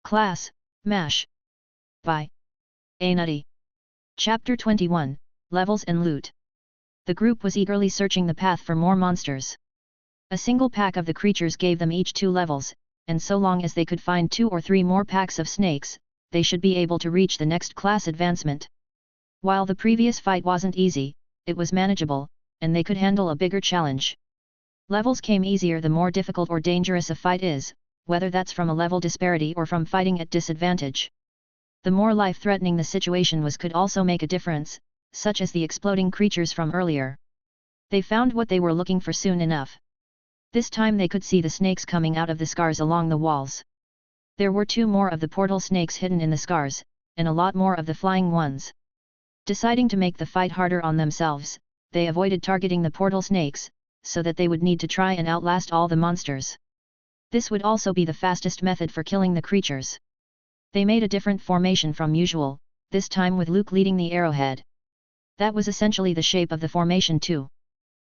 Class, MASH. By A. Nutty. Chapter 21, Levels and Loot. The group was eagerly searching the path for more monsters. A single pack of the creatures gave them each 2 levels, and so long as they could find 2 or 3 more packs of snakes, they should be able to reach the next class advancement. While the previous fight wasn't easy, it was manageable, and they could handle a bigger challenge. Levels came easier the more difficult or dangerous a fight is, whether that's from a level disparity or from fighting at disadvantage. The more life-threatening the situation was could also make a difference, such as the exploding creatures from earlier. They found what they were looking for soon enough. This time they could see the snakes coming out of the scars along the walls. There were 2 more of the portal snakes hidden in the scars, and a lot more of the flying ones. Deciding to make the fight harder on themselves, they avoided targeting the portal snakes, so that they would need to try and outlast all the monsters. This would also be the fastest method for killing the creatures. They made a different formation from usual, this time with Luke leading the arrowhead. That was essentially the shape of the formation too.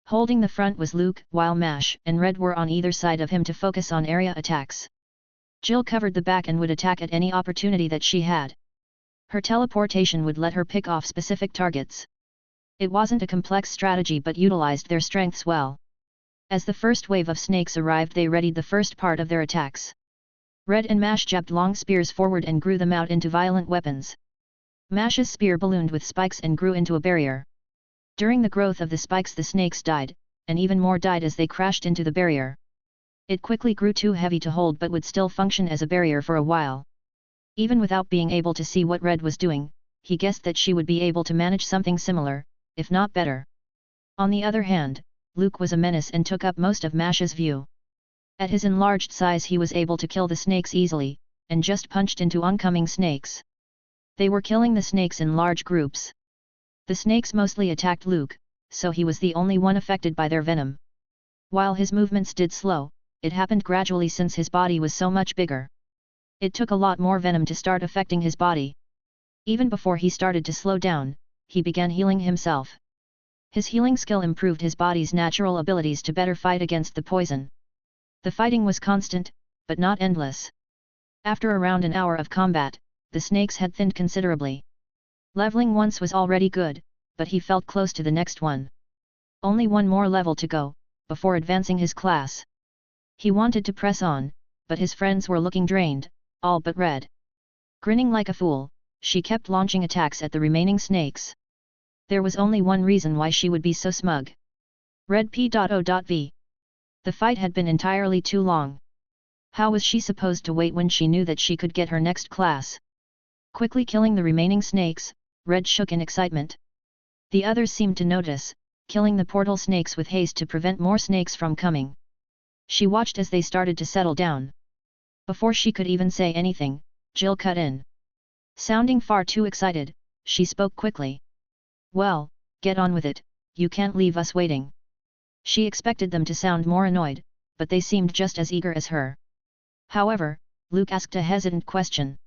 Holding the front was Luke, while Mash and Red were on either side of him to focus on area attacks. Jill covered the back and would attack at any opportunity that she had. Her teleportation would let her pick off specific targets. It wasn't a complex strategy but utilized their strengths well. As the first wave of snakes arrived, they readied the first part of their attacks. Red and Mash jabbed long spears forward and grew them out into violent weapons. Mash's spear ballooned with spikes and grew into a barrier. During the growth of the spikes the snakes died, and even more died as they crashed into the barrier. It quickly grew too heavy to hold but would still function as a barrier for a while. Even without being able to see what Red was doing, he guessed that she would be able to manage something similar, if not better. On the other hand, Luke was a menace and took up most of Mash's view. At his enlarged size he was able to kill the snakes easily, and just punched into oncoming snakes. They were killing the snakes in large groups. The snakes mostly attacked Luke, so he was the only one affected by their venom. While his movements did slow, it happened gradually since his body was so much bigger. It took a lot more venom to start affecting his body. Even before he started to slow down, he began healing himself. His healing skill improved his body's natural abilities to better fight against the poison. The fighting was constant, but not endless. After around an hour of combat, the snakes had thinned considerably. Leveling once was already good, but he felt close to the next one. Only one more level to go, before advancing his class. He wanted to press on, but his friends were looking drained, all but Red. Grinning like a fool, she kept launching attacks at the remaining snakes. There was only one reason why she would be so smug. Red P.O.V. The fight had been entirely too long. How was she supposed to wait when she knew that she could get her next class? Quickly killing the remaining snakes, Red shook in excitement. The others seemed to notice, killing the portal snakes with haste to prevent more snakes from coming. She watched as they started to settle down. Before she could even say anything, Jill cut in. Sounding far too excited, she spoke quickly. Well, get on with it, you can't leave us waiting. She expected them to sound more annoyed, but they seemed just as eager as her. However, Luke asked a hesitant question.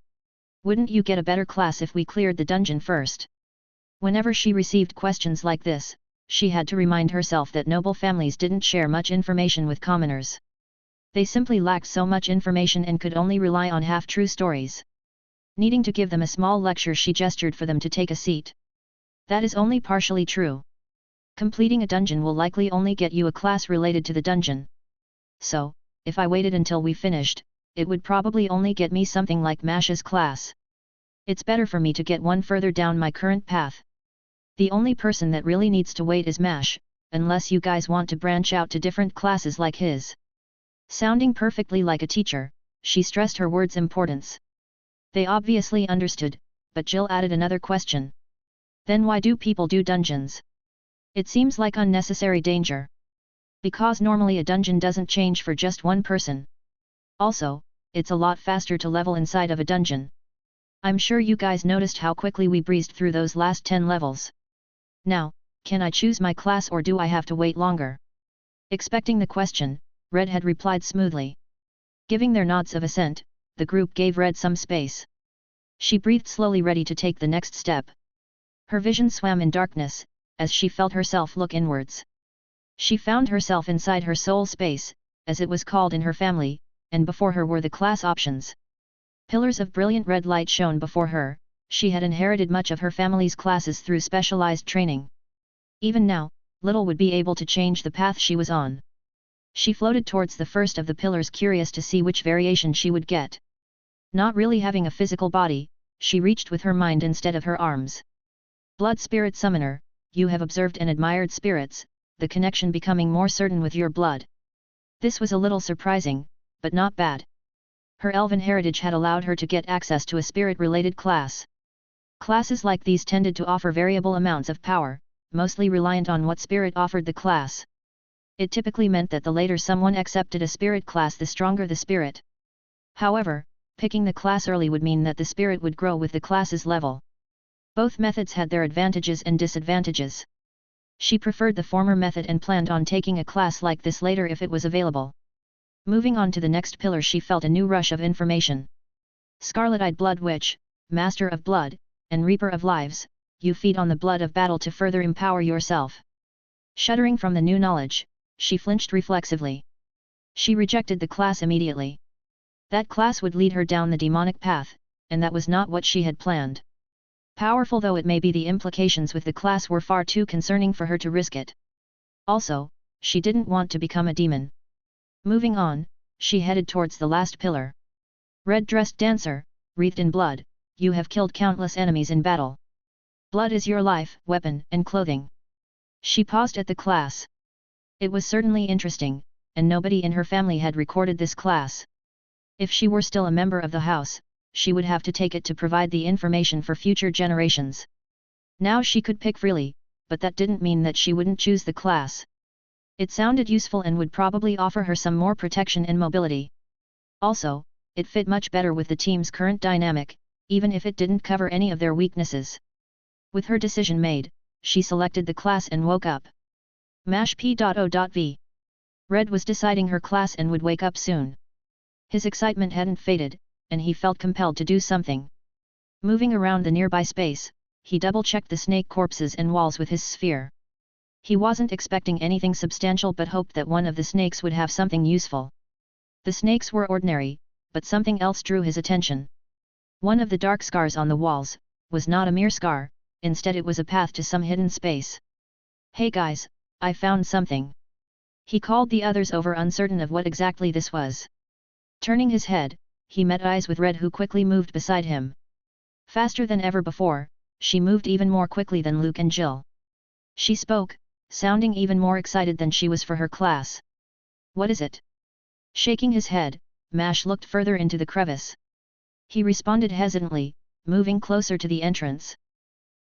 Wouldn't you get a better class if we cleared the dungeon first? Whenever she received questions like this, she had to remind herself that noble families didn't share much information with commoners. They simply lacked so much information and could only rely on half-true stories. Needing to give them a small lecture, she gestured for them to take a seat. That is only partially true. Completing a dungeon will likely only get you a class related to the dungeon. So, if I waited until we finished, it would probably only get me something like Mash's class. It's better for me to get one further down my current path. The only person that really needs to wait is Mash, unless you guys want to branch out to different classes like his. Sounding perfectly like a teacher, she stressed her words' importance. They obviously understood, but Jill added another question. Then why do people do dungeons? It seems like unnecessary danger. Because normally a dungeon doesn't change for just one person. Also, it's a lot faster to level inside of a dungeon. I'm sure you guys noticed how quickly we breezed through those last 10 levels. Now, can I choose my class or do I have to wait longer? Expecting the question, Red had replied smoothly. Giving their nods of assent, the group gave Red some space. She breathed slowly, ready to take the next step. Her vision swam in darkness, as she felt herself look inwards. She found herself inside her soul space, as it was called in her family, and before her were the class options. Pillars of brilliant red light shone before her. She had inherited much of her family's classes through specialized training. Even now, little would be able to change the path she was on. She floated towards the first of the pillars, curious to see which variation she would get. Not really having a physical body, she reached with her mind instead of her arms. Blood Spirit Summoner, you have observed and admired spirits, the connection becoming more certain with your blood. This was a little surprising, but not bad. Her elven heritage had allowed her to get access to a spirit-related class. Classes like these tended to offer variable amounts of power, mostly reliant on what spirit offered the class. It typically meant that the later someone accepted a spirit class, the stronger the spirit. However, picking the class early would mean that the spirit would grow with the class's level. Both methods had their advantages and disadvantages. She preferred the former method and planned on taking a class like this later if it was available. Moving on to the next pillar, she felt a new rush of information. Scarlet-eyed Blood Witch, Master of Blood, and Reaper of Lives, you feed on the blood of battle to further empower yourself. Shuddering from the new knowledge, she flinched reflexively. She rejected the class immediately. That class would lead her down the demonic path, and that was not what she had planned. Powerful though it may be, the implications with the class were far too concerning for her to risk it. Also, she didn't want to become a demon. Moving on, she headed towards the last pillar. Red-dressed dancer, wreathed in blood, you have killed countless enemies in battle. Blood is your life, weapon, and clothing. She paused at the class. It was certainly interesting, and nobody in her family had recorded this class. If she were still a member of the house, she would have to take it to provide the information for future generations. Now she could pick freely, but that didn't mean that she wouldn't choose the class. It sounded useful and would probably offer her some more protection and mobility. Also, it fit much better with the team's current dynamic, even if it didn't cover any of their weaknesses. With her decision made, she selected the class and woke up. Mash P.O.V. Red was deciding her class and would wake up soon. His excitement hadn't faded, and he felt compelled to do something. Moving around the nearby space, he double-checked the snake corpses and walls with his sphere. He wasn't expecting anything substantial but hoped that one of the snakes would have something useful. The snakes were ordinary, but something else drew his attention. One of the dark scars on the walls was not a mere scar, instead it was a path to some hidden space. "Hey guys, I found something." He called the others over, uncertain of what exactly this was. Turning his head, he met eyes with Red, who quickly moved beside him. Faster than ever before, she moved even more quickly than Luke and Jill. She spoke, sounding even more excited than she was for her class. "What is it?" Shaking his head, Mash looked further into the crevice. He responded hesitantly, moving closer to the entrance.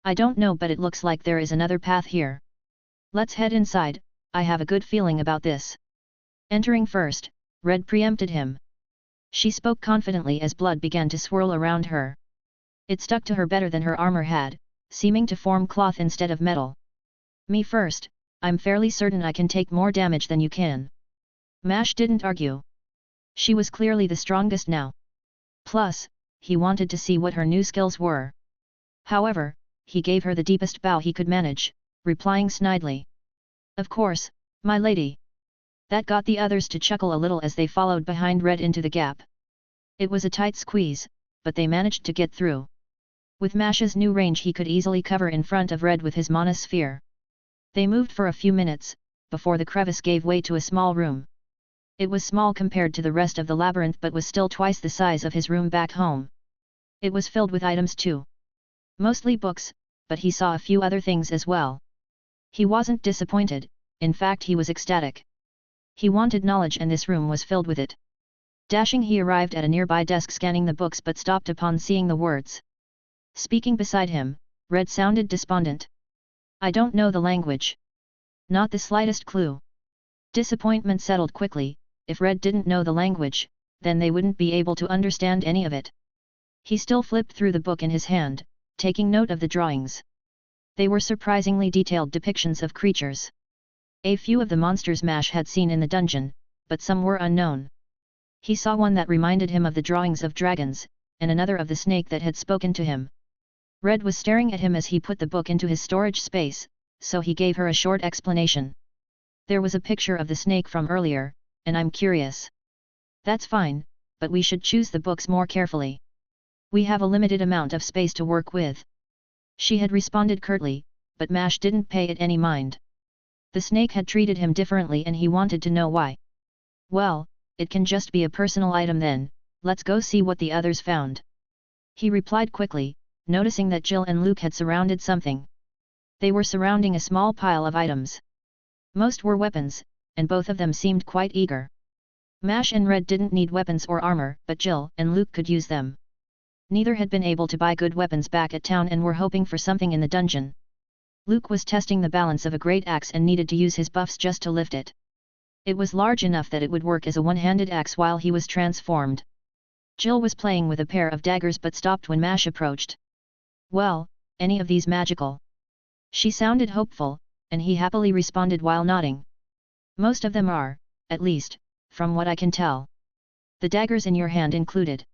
"I don't know, but it looks like there is another path here. Let's head inside, I have a good feeling about this." Entering first, Red preempted him. She spoke confidently as blood began to swirl around her. It stuck to her better than her armor had, seeming to form cloth instead of metal. "Me first, I'm fairly certain I can take more damage than you can." Mash didn't argue. She was clearly the strongest now. Plus, he wanted to see what her new skills were. However, he gave her the deepest bow he could manage, replying snidely. "Of course, my lady." That got the others to chuckle a little as they followed behind Red into the gap. It was a tight squeeze, but they managed to get through. With Mash's new range, he could easily cover in front of Red with his mana sphere. They moved for a few minutes, before the crevice gave way to a small room. It was small compared to the rest of the labyrinth, but was still twice the size of his room back home. It was filled with items too. Mostly books, but he saw a few other things as well. He wasn't disappointed, in fact he was ecstatic. He wanted knowledge, and this room was filled with it. Dashing, he arrived at a nearby desk, scanning the books, but stopped upon seeing the words. Speaking beside him, Red sounded despondent. "I don't know the language." Not the slightest clue. Disappointment settled quickly. If Red didn't know the language, then they wouldn't be able to understand any of it. He still flipped through the book in his hand, taking note of the drawings. They were surprisingly detailed depictions of creatures. A few of the monsters Mash had seen in the dungeon, but some were unknown. He saw one that reminded him of the drawings of dragons, and another of the snake that had spoken to him. Red was staring at him as he put the book into his storage space, so he gave her a short explanation. "There was a picture of the snake from earlier, and I'm curious." "That's fine, but we should choose the books more carefully." We have a limited amount of space to work with. She had responded curtly, but Mash didn't pay it any mind. The snake had treated him differently and he wanted to know why. Well, it can just be a personal item then, let's go see what the others found. He replied quickly, noticing that Jill and Luke had surrounded something. They were surrounding a small pile of items. Most were weapons, and both of them seemed quite eager. Mash and Red didn't need weapons or armor, but Jill and Luke could use them. Neither had been able to buy good weapons back at town and were hoping for something in the dungeon. Luke was testing the balance of a great axe and needed to use his buffs just to lift it. It was large enough that it would work as a one-handed axe while he was transformed. Jill was playing with a pair of daggers but stopped when Mash approached. Well, any of these magical? She sounded hopeful, and he happily responded while nodding. Most of them are, at least, from what I can tell. The daggers in your hand included.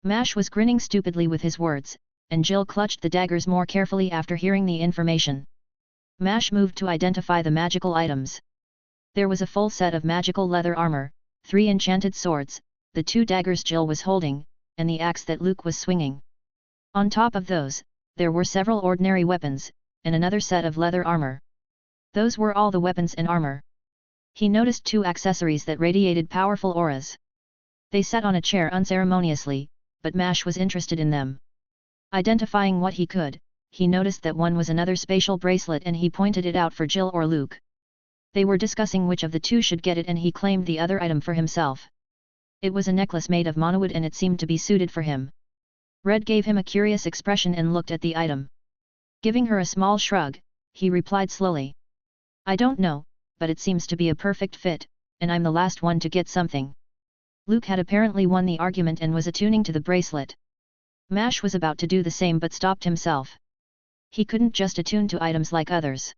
Mash was grinning stupidly with his words, and Jill clutched the daggers more carefully after hearing the information. Mash moved to identify the magical items. There was a full set of magical leather armor, 3 enchanted swords, the 2 daggers Jill was holding, and the axe that Luke was swinging. On top of those, there were several ordinary weapons, and another set of leather armor. Those were all the weapons and armor. He noticed 2 accessories that radiated powerful auras. They sat on a chair unceremoniously, but Mash was interested in them. Identifying what he could, he noticed that one was another spatial bracelet and he pointed it out for Jill or Luke. They were discussing which of the 2 should get it and he claimed the other item for himself. It was a necklace made of monowood and it seemed to be suited for him. Red gave him a curious expression and looked at the item. Giving her a small shrug, he replied slowly. I don't know, but it seems to be a perfect fit, and I'm the last one to get something. Luke had apparently won the argument and was attuning to the bracelet. Mash was about to do the same but stopped himself. He couldn't just attune to items like others.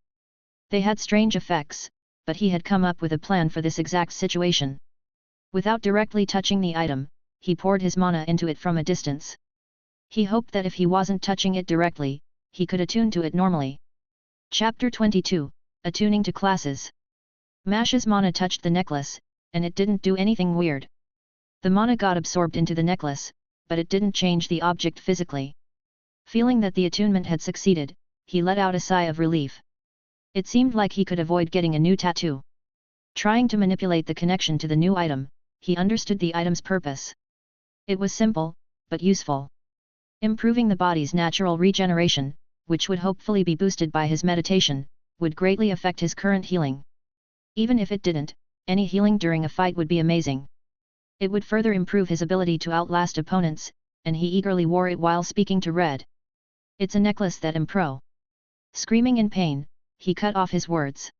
They had strange effects, but he had come up with a plan for this exact situation. Without directly touching the item, he poured his mana into it from a distance. He hoped that if he wasn't touching it directly, he could attune to it normally. Chapter 22, Attuning to Classes. Mash's mana touched the necklace, and it didn't do anything weird. The mana got absorbed into the necklace, but it didn't change the object physically. Feeling that the attunement had succeeded, he let out a sigh of relief. It seemed like he could avoid getting a new tattoo. Trying to manipulate the connection to the new item, he understood the item's purpose. It was simple, but useful. Improving the body's natural regeneration, which would hopefully be boosted by his meditation, would greatly affect his current healing. Even if it didn't, any healing during a fight would be amazing. It would further improve his ability to outlast opponents, and he eagerly wore it while speaking to Red. It's a necklace that impro. Screaming in pain, he cut off his words.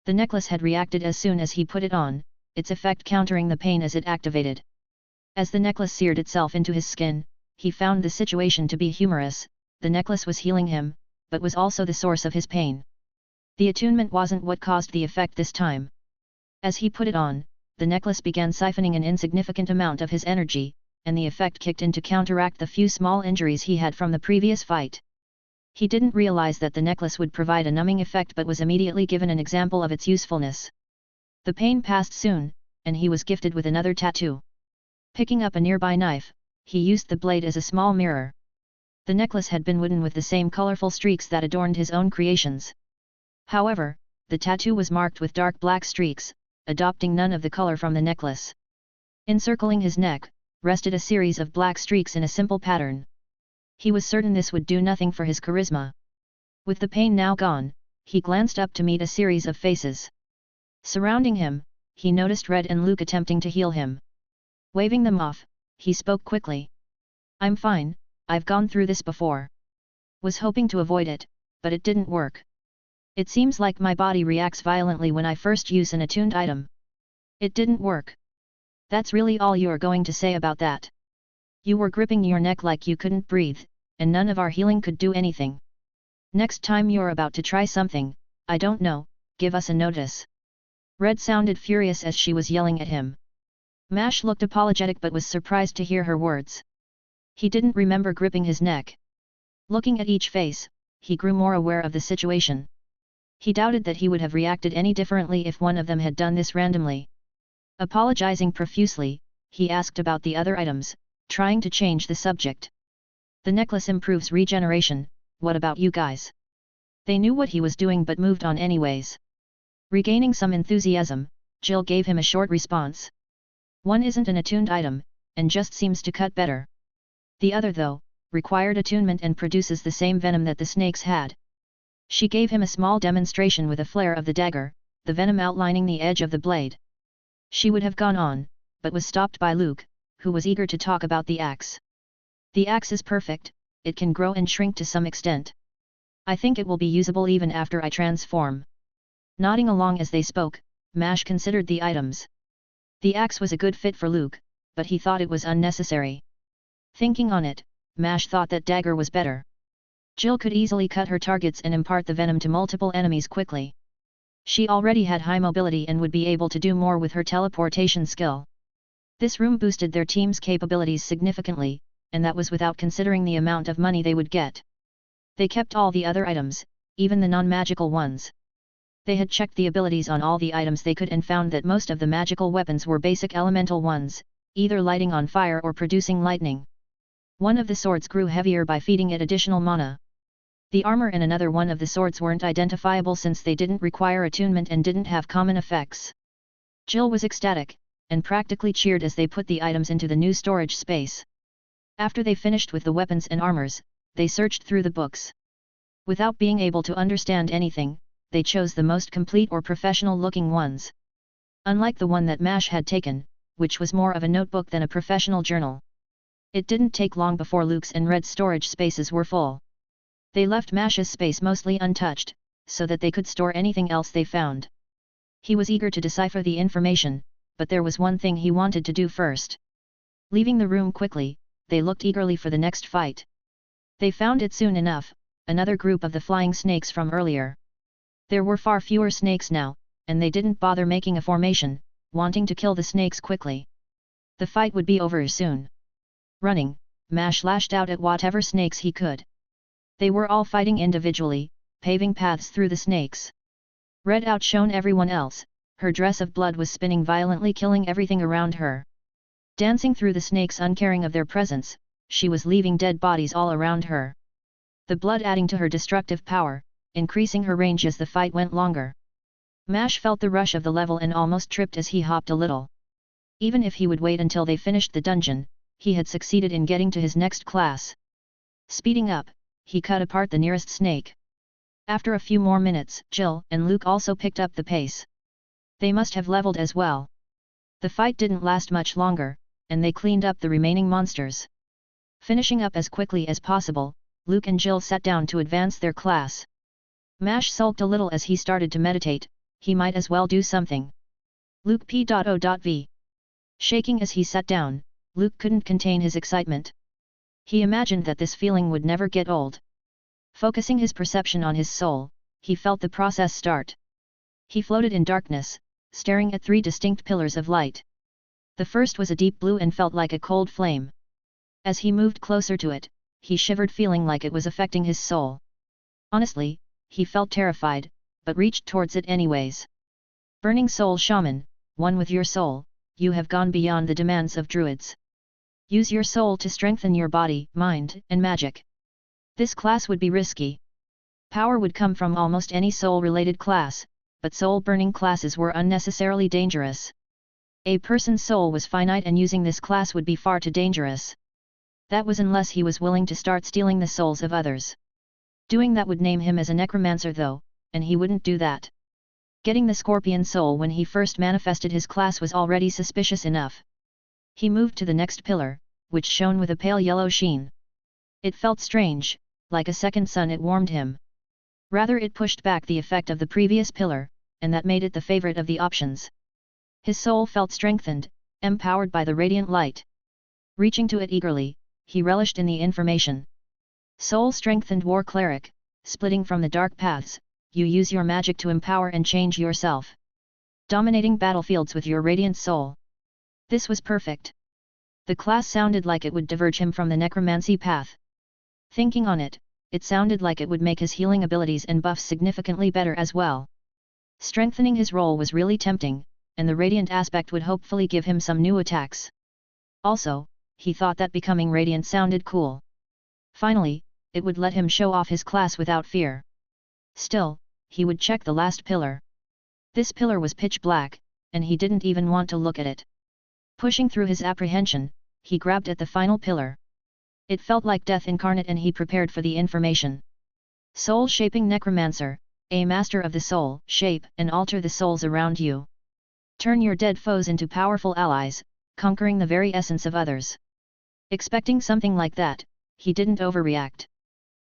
The necklace had reacted as soon as he put it on, its effect countering the pain as it activated. As the necklace seared itself into his skin, he found the situation to be humorous. The necklace was healing him, but was also the source of his pain. The attunement wasn't what caused the effect this time. As he put it on, the necklace began siphoning an insignificant amount of his energy, and the effect kicked in to counteract the few small injuries he had from the previous fight. He didn't realize that the necklace would provide a numbing effect but was immediately given an example of its usefulness. The pain passed soon, and he was gifted with another tattoo. Picking up a nearby knife, he used the blade as a small mirror. The necklace had been wooden with the same colorful streaks that adorned his own creations. However, the tattoo was marked with dark black streaks, adopting none of the color from the necklace. Encircling his neck, rested a series of black streaks in a simple pattern. He was certain this would do nothing for his charisma. With the pain now gone, he glanced up to meet a series of faces. Surrounding him, he noticed Red and Luke attempting to heal him. Waving them off, he spoke quickly. I'm fine, I've gone through this before. Was hoping to avoid it, but it didn't work. It seems like my body reacts violently when I first use an attuned item. It didn't work. That's really all you're going to say about that? You were gripping your neck like you couldn't breathe, and none of our healing could do anything. Next time you're about to try something, I don't know, give us a notice. Red sounded furious as she was yelling at him. Mash looked apologetic but was surprised to hear her words. He didn't remember gripping his neck. Looking at each face, he grew more aware of the situation. He doubted that he would have reacted any differently if one of them had done this randomly. Apologizing profusely, he asked about the other items, trying to change the subject. The necklace improves regeneration, what about you guys? They knew what he was doing but moved on anyways. Regaining some enthusiasm, Jill gave him a short response. One isn't an attuned item, and just seems to cut better. The other though, required attunement and produces the same venom that the snakes had. She gave him a small demonstration with a flare of the dagger, the venom outlining the edge of the blade. She would have gone on, but was stopped by Luke, who was eager to talk about the axe. The axe is perfect, it can grow and shrink to some extent. I think it will be usable even after I transform. Nodding along as they spoke, Mash considered the items. The axe was a good fit for Luke, but he thought it was unnecessary. Thinking on it, Mash thought that dagger was better. Jill could easily cut her targets and impart the venom to multiple enemies quickly. She already had high mobility and would be able to do more with her teleportation skill. This room boosted their team's capabilities significantly, and that was without considering the amount of money they would get. They kept all the other items, even the non-magical ones. They had checked the abilities on all the items they could and found that most of the magical weapons were basic elemental ones, either lighting on fire or producing lightning. One of the swords grew heavier by feeding it additional mana. The armor and another one of the swords weren't identifiable since they didn't require attunement and didn't have common effects. Jill was ecstatic, and practically cheered as they put the items into the new storage space. After they finished with the weapons and armors, they searched through the books. Without being able to understand anything, they chose the most complete or professional-looking ones. Unlike the one that Mash had taken, which was more of a notebook than a professional journal. It didn't take long before Luke's and Red's storage spaces were full. They left Mash's space mostly untouched, so that they could store anything else they found. He was eager to decipher the information, but there was one thing he wanted to do first. Leaving the room quickly, they looked eagerly for the next fight. They found it soon enough, another group of the flying snakes from earlier. There were far fewer snakes now, and they didn't bother making a formation, wanting to kill the snakes quickly. The fight would be over soon. Running, Mash lashed out at whatever snakes he could. They were all fighting individually, paving paths through the snakes. Red outshone everyone else, her dress of blood was spinning violently, killing everything around her. Dancing through the snakes uncaring of their presence, she was leaving dead bodies all around her. The blood adding to her destructive power, increasing her range as the fight went longer. Mash felt the rush of the level and almost tripped as he hopped a little. Even if he would wait until they finished the dungeon, he had succeeded in getting to his next class. Speeding up, he cut apart the nearest snake. After a few more minutes, Jill and Luke also picked up the pace. They must have leveled as well. The fight didn't last much longer, and they cleaned up the remaining monsters. Finishing up as quickly as possible, Luke and Jill sat down to advance their class. Mash sulked a little as he started to meditate, he might as well do something. Luke P.O.V. Shaking as he sat down, Luke couldn't contain his excitement. He imagined that this feeling would never get old. Focusing his perception on his soul, he felt the process start. He floated in darkness, staring at 3 distinct pillars of light. The first was a deep blue and felt like a cold flame. As he moved closer to it, he shivered, feeling like it was affecting his soul. Honestly, he felt terrified, but reached towards it anyways. Burning Soul Shaman, one with your soul, you have gone beyond the demands of druids. Use your soul to strengthen your body, mind, and magic. This class would be risky. Power would come from almost any soul-related class, but soul-burning classes were unnecessarily dangerous. A person's soul was finite and using this class would be far too dangerous. That was unless he was willing to start stealing the souls of others. Doing that would name him as a necromancer though, and he wouldn't do that. Getting the scorpion soul when he first manifested his class was already suspicious enough. He moved to the next pillar, which shone with a pale yellow sheen. It felt strange, like a second sun. It warmed him. Rather, it pushed back the effect of the previous pillar, and that made it the favorite of the options. His soul felt strengthened, empowered by the radiant light. Reaching to it eagerly, he relished in the information. Soul strengthened war cleric, splitting from the dark paths, you use your magic to empower and change yourself. Dominating battlefields with your radiant soul. This was perfect. The class sounded like it would diverge him from the necromancy path. Thinking on it, it sounded like it would make his healing abilities and buffs significantly better as well. Strengthening his role was really tempting, and the radiant aspect would hopefully give him some new attacks. Also, he thought that becoming radiant sounded cool. Finally, it would let him show off his class without fear. Still, he would check the last pillar. This pillar was pitch black, and he didn't even want to look at it. Pushing through his apprehension, he grabbed at the final pillar. It felt like death incarnate and he prepared for the information. Soul-shaping necromancer, a master of the soul, shape and alter the souls around you. Turn your dead foes into powerful allies, conquering the very essence of others. Expecting something like that, he didn't overreact.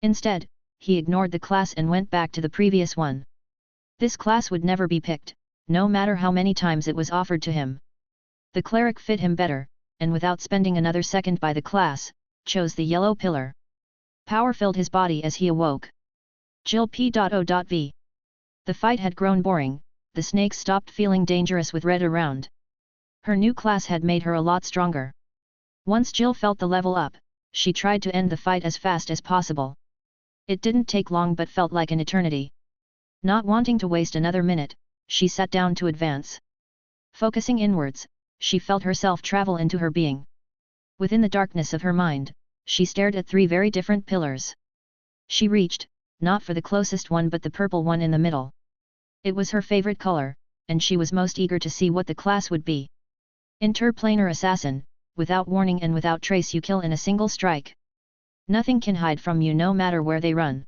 Instead, he ignored the class and went back to the previous one. This class would never be picked, no matter how many times it was offered to him. The cleric fit him better, and without spending another second by the class, chose the yellow pillar. Power filled his body as he awoke. Jill P.O.V. The fight had grown boring, the snakes stopped feeling dangerous with red around. Her new class had made her a lot stronger. Once Jill felt the level up, she tried to end the fight as fast as possible. It didn't take long but felt like an eternity. Not wanting to waste another minute, she sat down to advance. Focusing inwards, she felt herself travel into her being. Within the darkness of her mind, she stared at 3 very different pillars. She reached, not for the closest one but the purple one in the middle. It was her favorite color, and she was most eager to see what the class would be. Interplanar assassin, without warning and without trace you kill in a single strike. Nothing can hide from you no matter where they run.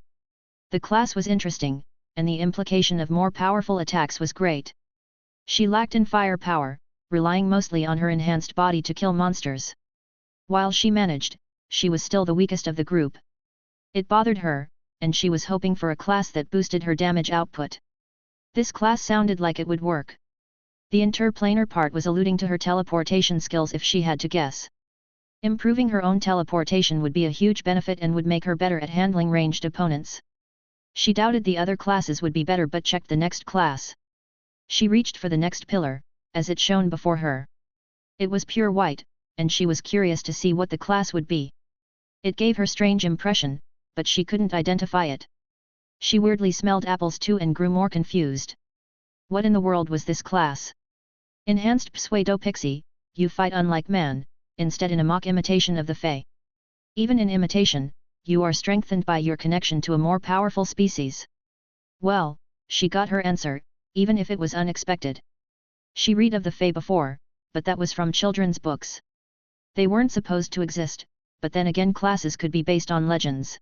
The class was interesting, and the implication of more powerful attacks was great. She lacked in firepower, relying mostly on her enhanced body to kill monsters. While she managed, she was still the weakest of the group. It bothered her, and she was hoping for a class that boosted her damage output. This class sounded like it would work. The interplanar part was alluding to her teleportation skills if she had to guess. Improving her own teleportation would be a huge benefit and would make her better at handling ranged opponents. She doubted the other classes would be better but checked the next class. She reached for the next pillar, as it shone before her. It was pure white, and she was curious to see what the class would be. It gave her strange impression, but she couldn't identify it. She weirdly smelled apples too and grew more confused. What in the world was this class? Enhanced Pseudo-Pixie, you fight unlike man, instead in a mock imitation of the Fae. Even in imitation, you are strengthened by your connection to a more powerful species. Well, she got her answer, even if it was unexpected. She read of the Fae before, but that was from children's books. They weren't supposed to exist, but then again classes could be based on legends.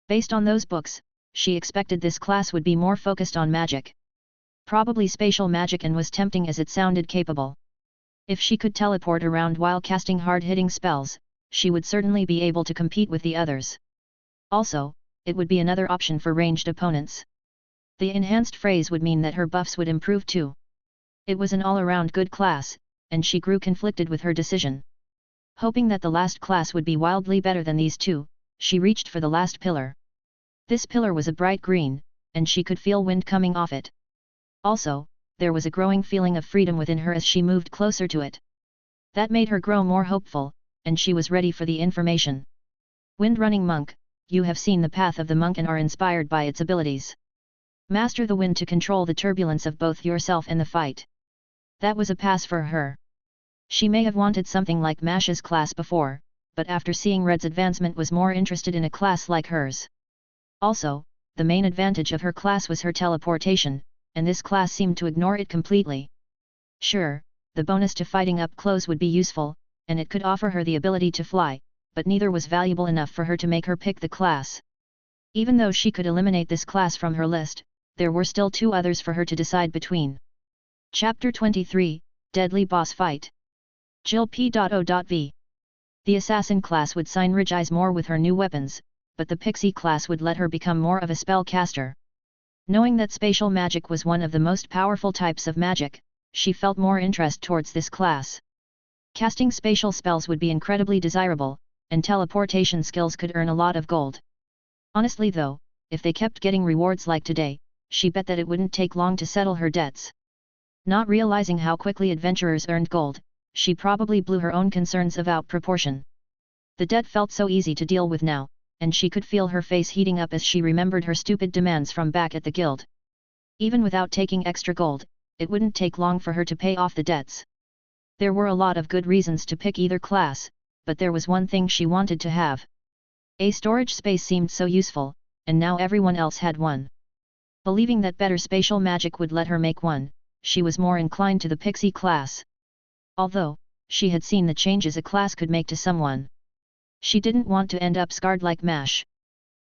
Based on those books, she expected this class would be more focused on magic. Probably spatial magic, and was tempting as it sounded capable. If she could teleport around while casting hard-hitting spells, she would certainly be able to compete with the others. Also, it would be another option for ranged opponents. The enhanced phrase would mean that her buffs would improve too. It was an all-around good class, and she grew conflicted with her decision. Hoping that the last class would be wildly better than these two, she reached for the last pillar. This pillar was a bright green, and she could feel wind coming off it. Also, there was a growing feeling of freedom within her as she moved closer to it. That made her grow more hopeful, and she was ready for the information. Wind-running monk, you have seen the path of the monk and are inspired by its abilities. Master the wind to control the turbulence of both yourself and the fight. That was a pass for her. She may have wanted something like Mash's class before, but after seeing Red's advancement was more interested in a class like hers. Also, the main advantage of her class was her teleportation, and this class seemed to ignore it completely. Sure, the bonus to fighting up close would be useful, and it could offer her the ability to fly, but neither was valuable enough for her to make her pick the class. Even though she could eliminate this class from her list, there were still 2 others for her to decide between. Chapter 23, Deadly Boss Fight. Jill P.O.V. The assassin class would synergize more with her new weapons, but the pixie class would let her become more of a spellcaster. Knowing that spatial magic was one of the most powerful types of magic, she felt more interest towards this class. Casting spatial spells would be incredibly desirable, and teleportation skills could earn a lot of gold. Honestly though, if they kept getting rewards like today, she bet that it wouldn't take long to settle her debts. Not realizing how quickly adventurers earned gold, she probably blew her own concerns out proportion. The debt felt so easy to deal with now, and she could feel her face heating up as she remembered her stupid demands from back at the guild. Even without taking extra gold, it wouldn't take long for her to pay off the debts. There were a lot of good reasons to pick either class, but there was one thing she wanted to have. A storage space seemed so useful, and now everyone else had one. Believing that better spatial magic would let her make one, she was more inclined to the pixie class. Although, she had seen the changes a class could make to someone. She didn't want to end up scarred like Mash.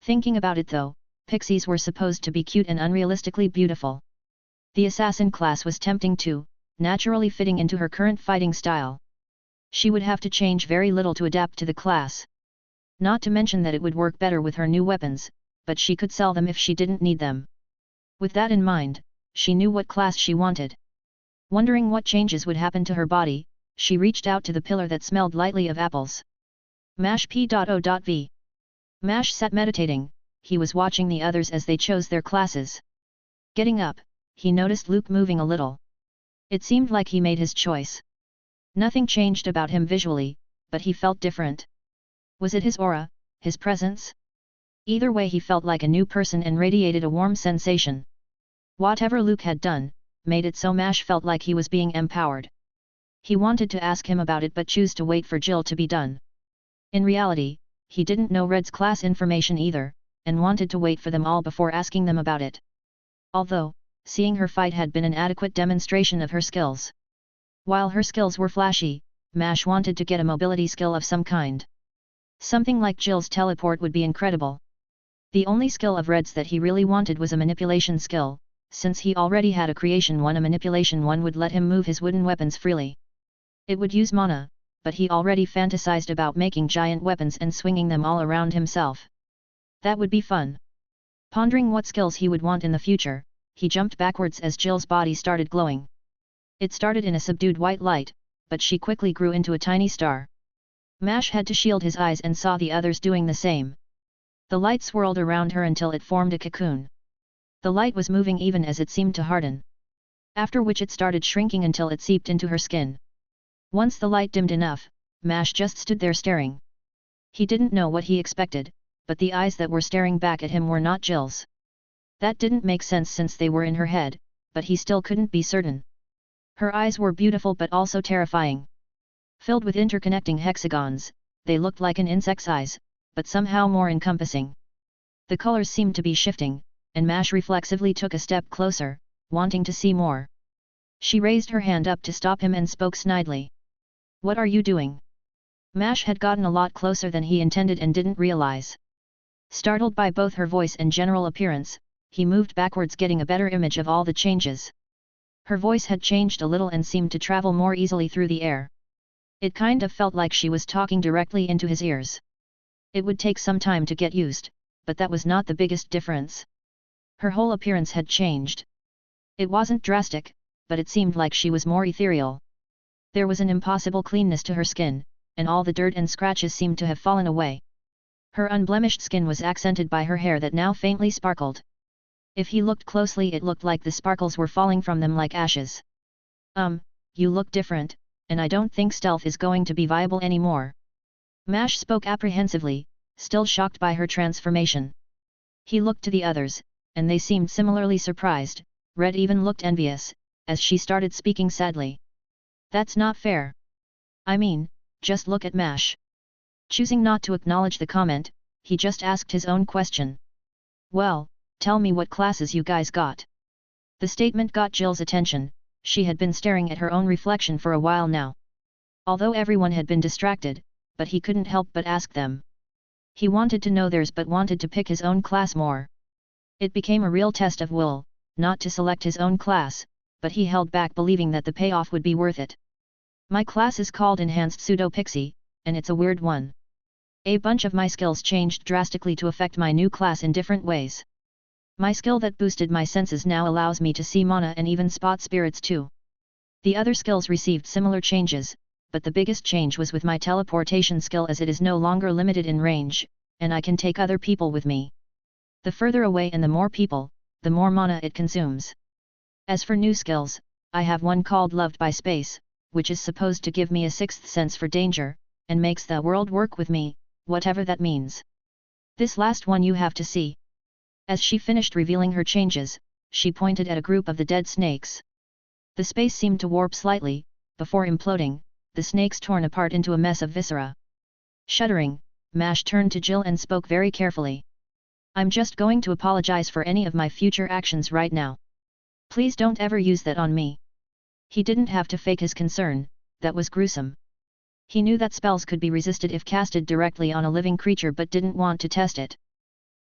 Thinking about it though, pixies were supposed to be cute and unrealistically beautiful. The assassin class was tempting too, naturally fitting into her current fighting style. She would have to change very little to adapt to the class. Not to mention that it would work better with her new weapons, but she could sell them if she didn't need them. With that in mind, she knew what class she wanted. Wondering what changes would happen to her body, she reached out to the pillar that smelled lightly of apples. Mash P.O.V. Mash sat meditating, he was watching the others as they chose their classes. Getting up, he noticed Luke moving a little. It seemed like he made his choice. Nothing changed about him visually, but he felt different. Was it his aura, his presence? Either way he felt like a new person and radiated a warm sensation. Whatever Luke had done, made it so Mash felt like he was being empowered. He wanted to ask him about it but chose to wait for Jill to be done. In reality, he didn't know Red's class information either, and wanted to wait for them all before asking them about it. Although, seeing her fight had been an adequate demonstration of her skills. While her skills were flashy, Mash wanted to get a mobility skill of some kind. Something like Jill's teleport would be incredible. The only skill of Red's that he really wanted was a manipulation skill, since he already had a creation one. A manipulation one would let him move his wooden weapons freely. It would use mana, but he already fantasized about making giant weapons and swinging them all around himself. That would be fun. Pondering what skills he would want in the future, he jumped backwards as Jill's body started glowing. It started in a subdued white light, but she quickly grew into a tiny star. Mash had to shield his eyes and saw the others doing the same. The light swirled around her until it formed a cocoon. The light was moving even as it seemed to harden. After which it started shrinking until it seeped into her skin. Once the light dimmed enough, Mash just stood there staring. He didn't know what he expected, but the eyes that were staring back at him were not Jill's. That didn't make sense since they were in her head, but he still couldn't be certain. Her eyes were beautiful but also terrifying. Filled with interconnecting hexagons, they looked like an insect's eyes, but somehow more encompassing. The colors seemed to be shifting, and Mash reflexively took a step closer, wanting to see more. She raised her hand up to stop him and spoke snidely. "What are you doing?" Mash had gotten a lot closer than he intended and didn't realize. Startled by both her voice and general appearance, he moved backwards, getting a better image of all the changes. Her voice had changed a little and seemed to travel more easily through the air. It kind of felt like she was talking directly into his ears. It would take some time to get used, but that was not the biggest difference. Her whole appearance had changed. It wasn't drastic, but it seemed like she was more ethereal. There was an impossible cleanness to her skin, and all the dirt and scratches seemed to have fallen away. Her unblemished skin was accented by her hair that now faintly sparkled. If he looked closely, it looked like the sparkles were falling from them like ashes. You look different, and I don't think stealth is going to be viable anymore." Mash spoke apprehensively, still shocked by her transformation. He looked to the others, and they seemed similarly surprised. Red even looked envious, as she started speaking sadly. "That's not fair. I mean, just look at Mash." Choosing not to acknowledge the comment, he just asked his own question. "Well, tell me what classes you guys got." The statement got Jill's attention. She had been staring at her own reflection for a while now. Although everyone had been distracted, but he couldn't help but ask them. He wanted to know theirs but wanted to pick his own class more. It became a real test of will, not to select his own class, but he held back, believing that the payoff would be worth it. "My class is called Enhanced Pseudo Pixie, and it's a weird one. A bunch of my skills changed drastically to affect my new class in different ways. My skill that boosted my senses now allows me to see mana and even spot spirits too. The other skills received similar changes, but the biggest change was with my teleportation skill, as it is no longer limited in range, and I can take other people with me. The further away and the more people, the more mana it consumes. As for new skills, I have one called Loved by Space, which is supposed to give me a sixth sense for danger, and makes the world work with me, whatever that means. This last one you have to see." As she finished revealing her changes, she pointed at a group of the dead snakes. The space seemed to warp slightly, before imploding, the snakes torn apart into a mess of viscera. Shuddering, Mash turned to Jill and spoke very carefully. I'm just going to apologize for any of my future actions right now. Please don't ever use that on me. He didn't have to fake his concern, that was gruesome. He knew that spells could be resisted if casted directly on a living creature but didn't want to test it.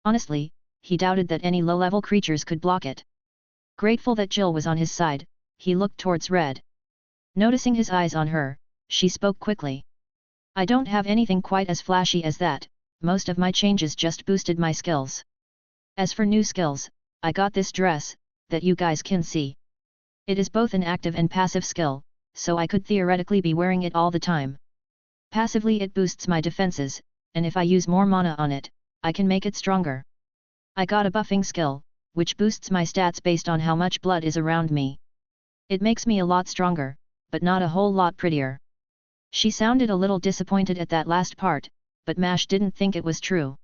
Honestly, he doubted that any low-level creatures could block it. Grateful that Jill was on his side, he looked towards Red. Noticing his eyes on her, she spoke quickly. I don't have anything quite as flashy as that, most of my changes just boosted my skills. As for new skills, I got this dress, that you guys can see. It is both an active and passive skill, so I could theoretically be wearing it all the time. Passively it boosts my defenses, and if I use more mana on it, I can make it stronger. I got a buffing skill, which boosts my stats based on how much blood is around me. It makes me a lot stronger, but not a whole lot prettier. She sounded a little disappointed at that last part, but Mash didn't think it was true.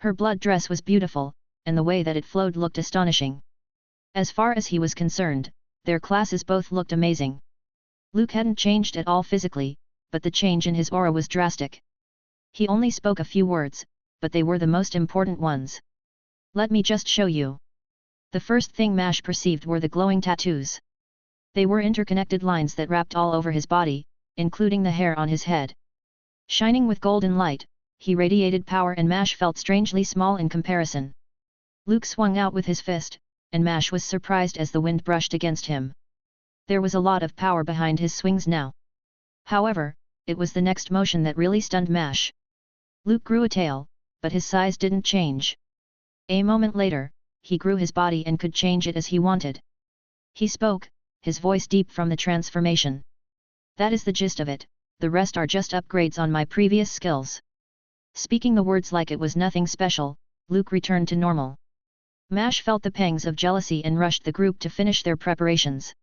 Her blood dress was beautiful, and the way that it flowed looked astonishing. As far as he was concerned, their classes both looked amazing. Luke hadn't changed at all physically, but the change in his aura was drastic. He only spoke a few words, but they were the most important ones. Let me just show you. The first thing Mash perceived were the glowing tattoos. They were interconnected lines that wrapped all over his body, including the hair on his head. Shining with golden light, he radiated power and Mash felt strangely small in comparison. Luke swung out with his fist, and Mash was surprised as the wind brushed against him. There was a lot of power behind his swings now. However, it was the next motion that really stunned Mash. Luke grew a tail, but his size didn't change. A moment later, he grew his body and could change it as he wanted. He spoke, his voice deep from the transformation. That is the gist of it, the rest are just upgrades on my previous skills. Speaking the words like it was nothing special, Luke returned to normal. Mash felt the pangs of jealousy and rushed the group to finish their preparations.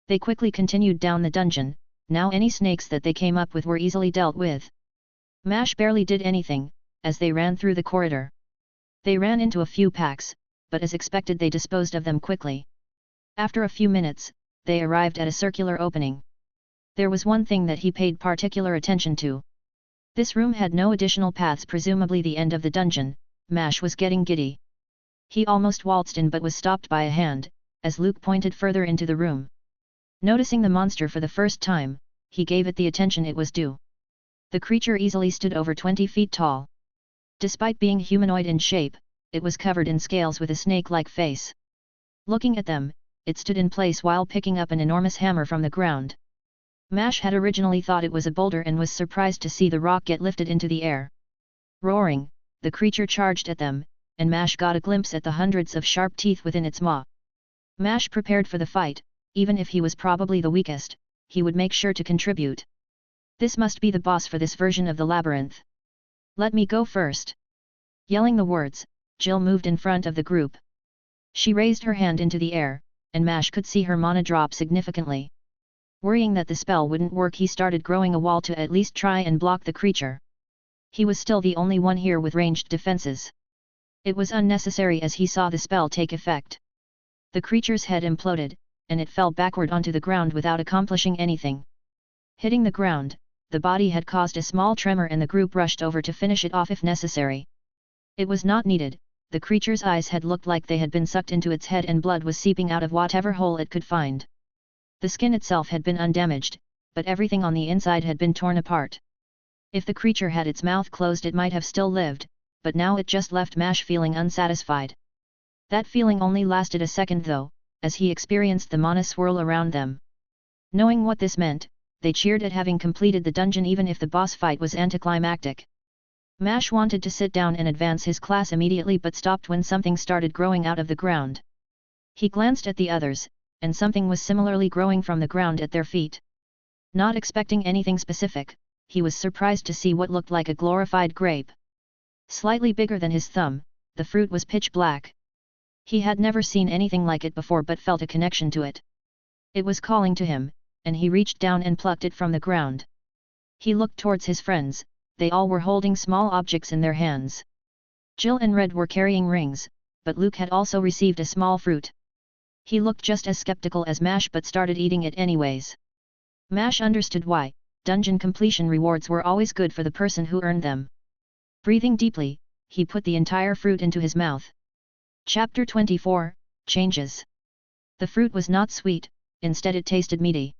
They quickly continued down the dungeon, now any snakes that they came up with were easily dealt with. Mash barely did anything, as they ran through the corridor. They ran into a few packs, but as expected they disposed of them quickly. After a few minutes, they arrived at a circular opening. There was one thing that he paid particular attention to. This room had no additional paths, presumably the end of the dungeon. Mash was getting giddy. He almost waltzed in but was stopped by a hand, as Luke pointed further into the room. Noticing the monster for the first time, he gave it the attention it was due. The creature easily stood over 20 feet tall. Despite being humanoid in shape, it was covered in scales with a snake-like face. Looking at them, it stood in place while picking up an enormous hammer from the ground. Mash had originally thought it was a boulder and was surprised to see the rock get lifted into the air. Roaring, the creature charged at them, and Mash got a glimpse at the hundreds of sharp teeth within its maw. Mash prepared for the fight. Even if he was probably the weakest, he would make sure to contribute. This must be the boss for this version of the labyrinth. Let me go first. Yelling the words, Jill moved in front of the group. She raised her hand into the air, and Mash could see her mana drop significantly. Worrying that the spell wouldn't work, he started growing a wall to at least try and block the creature. He was still the only one here with ranged defenses. It was unnecessary as he saw the spell take effect. The creature's head imploded, and it fell backward onto the ground without accomplishing anything. Hitting the ground, the body had caused a small tremor and the group rushed over to finish it off if necessary. It was not needed, the creature's eyes had looked like they had been sucked into its head and blood was seeping out of whatever hole it could find. The skin itself had been undamaged, but everything on the inside had been torn apart. If the creature had its mouth closed it might have still lived, but now it just left Mash feeling unsatisfied. That feeling only lasted a second though, as he experienced the mana swirl around them. Knowing what this meant, they cheered at having completed the dungeon even if the boss fight was anticlimactic. Mash wanted to sit down and advance his class immediately but stopped when something started growing out of the ground. He glanced at the others, and something was similarly growing from the ground at their feet. Not expecting anything specific, he was surprised to see what looked like a glorified grape. Slightly bigger than his thumb, the fruit was pitch black. He had never seen anything like it before but felt a connection to it. It was calling to him, and he reached down and plucked it from the ground. He looked towards his friends, they all were holding small objects in their hands. Jill and Red were carrying rings, but Luke had also received a small fruit. He looked just as skeptical as Mash but started eating it anyways. Mash understood why. Dungeon completion rewards were always good for the person who earned them. Breathing deeply, he put the entire fruit into his mouth. Chapter 24, Changes. The fruit was not sweet, instead it tasted meaty.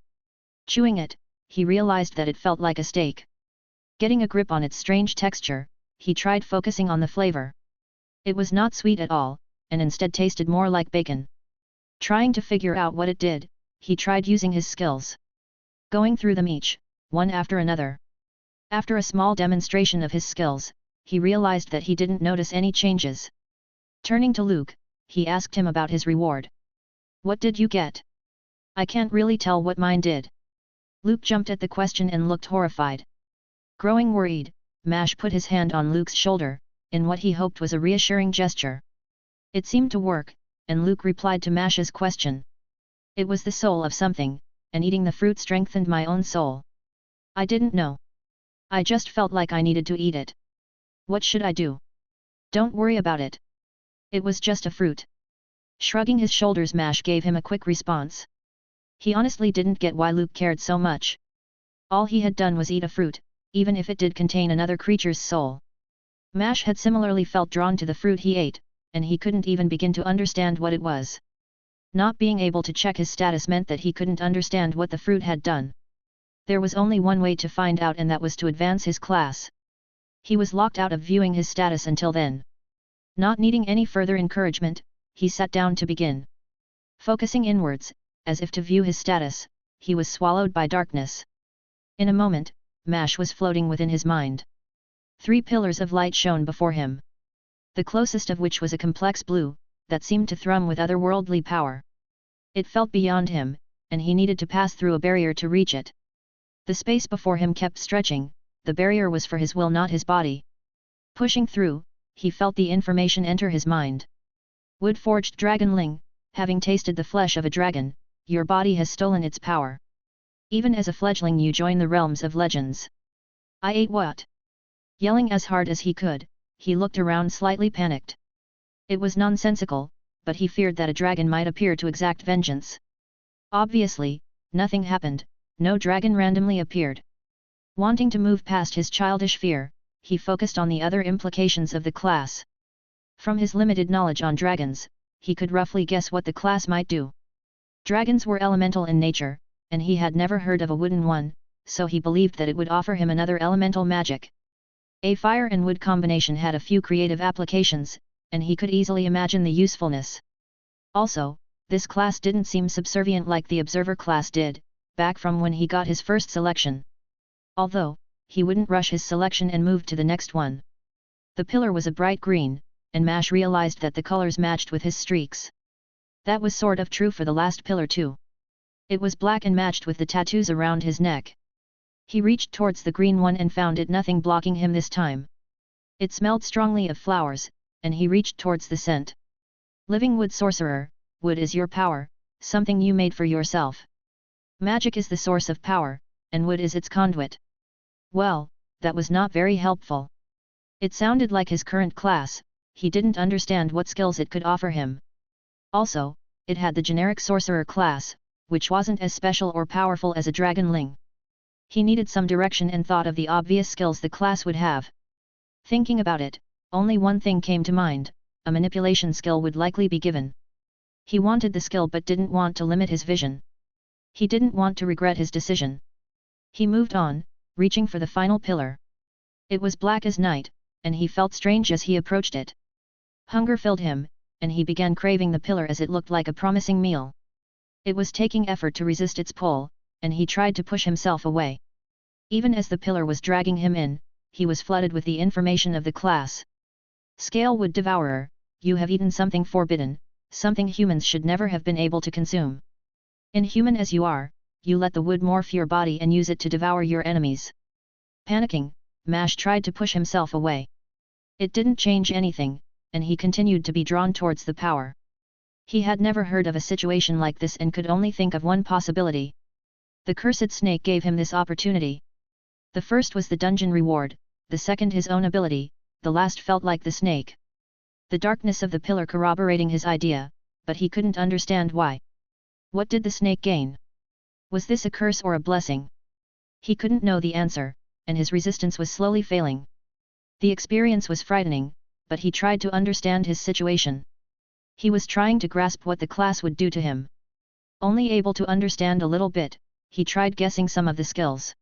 Chewing it, he realized that it felt like a steak. Getting a grip on its strange texture, he tried focusing on the flavor. It was not sweet at all, and instead tasted more like bacon. Trying to figure out what it did, he tried using his skills. Going through them each, one after another. After a small demonstration of his skills, he realized that he didn't notice any changes. Turning to Luke, he asked him about his reward. "What did you get?" "I can't really tell what mine did." Luke jumped at the question and looked horrified. Growing worried, Mash put his hand on Luke's shoulder, in what he hoped was a reassuring gesture. It seemed to work, and Luke replied to Mash's question. "It was the soul of something, and eating the fruit strengthened my own soul. I didn't know. I just felt like I needed to eat it. What should I do?" "Don't worry about it. It was just a fruit." Shrugging his shoulders, Mash gave him a quick response. He honestly didn't get why Luke cared so much. All he had done was eat a fruit, even if it did contain another creature's soul. Mash had similarly felt drawn to the fruit he ate, and he couldn't even begin to understand what it was. Not being able to check his status meant that he couldn't understand what the fruit had done. There was only one way to find out, and that was to advance his class. He was locked out of viewing his status until then. Not needing any further encouragement, he sat down to begin. Focusing inwards, as if to view his status, he was swallowed by darkness. In a moment, Mash was floating within his mind. 3 pillars of light shone before him. The closest of which was a complex blue, that seemed to thrum with otherworldly power. It felt beyond him, and he needed to pass through a barrier to reach it. The space before him kept stretching, the barrier was for his will, not his body. Pushing through, he felt the information enter his mind. Wood-forged dragonling, having tasted the flesh of a dragon, your body has stolen its power. Even as a fledgling you join the realms of legends. I ate what? Yelling as hard as he could, he looked around slightly panicked. It was nonsensical, but he feared that a dragon might appear to exact vengeance. Obviously, nothing happened, no dragon randomly appeared. Wanting to move past his childish fear, he focused on the other implications of the class. From his limited knowledge on dragons, he could roughly guess what the class might do. Dragons were elemental in nature, and he had never heard of a wooden one, so he believed that it would offer him another elemental magic. A fire and wood combination had a few creative applications, and he could easily imagine the usefulness. Also, this class didn't seem subservient like the observer class did, back from when he got his first selection. Although, he wouldn't rush his selection and move to the next one. The pillar was a bright green, and Mash realized that the colors matched with his streaks. That was sort of true for the last pillar too. It was black and matched with the tattoos around his neck. He reached towards the green one and found it nothing blocking him this time. It smelled strongly of flowers, and he reached towards the scent. Living wood sorcerer, wood is your power, something you made for yourself. Magic is the source of power, and wood is its conduit. Well, that was not very helpful. It sounded like his current class, he didn't understand what skills it could offer him. Also, it had the generic sorcerer class, which wasn't as special or powerful as a dragonling. He needed some direction and thought of the obvious skills the class would have. Thinking about it, only one thing came to mind, a manipulation skill would likely be given. He wanted the skill but didn't want to limit his vision. He didn't want to regret his decision. He moved on, reaching for the final pillar. It was black as night, and he felt strange as he approached it. Hunger filled him, and he began craving the pillar as it looked like a promising meal. It was taking effort to resist its pull, and he tried to push himself away. Even as the pillar was dragging him in, he was flooded with the information of the class. Scale Wood Devourer, you have eaten something forbidden, something humans should never have been able to consume. Inhuman as you are, you let the wood morph your body and use it to devour your enemies. Panicking, Mash tried to push himself away. It didn't change anything, and he continued to be drawn towards the power. He had never heard of a situation like this and could only think of one possibility. The cursed snake gave him this opportunity. The first was the dungeon reward, the second his own ability, the last felt like the snake. The darkness of the pillar corroborating his idea, but he couldn't understand why. What did the snake gain? Was this a curse or a blessing? He couldn't know the answer, and his resistance was slowly failing. The experience was frightening, but he tried to understand his situation. He was trying to grasp what the class would do to him. Only able to understand a little bit, he tried guessing some of the skills.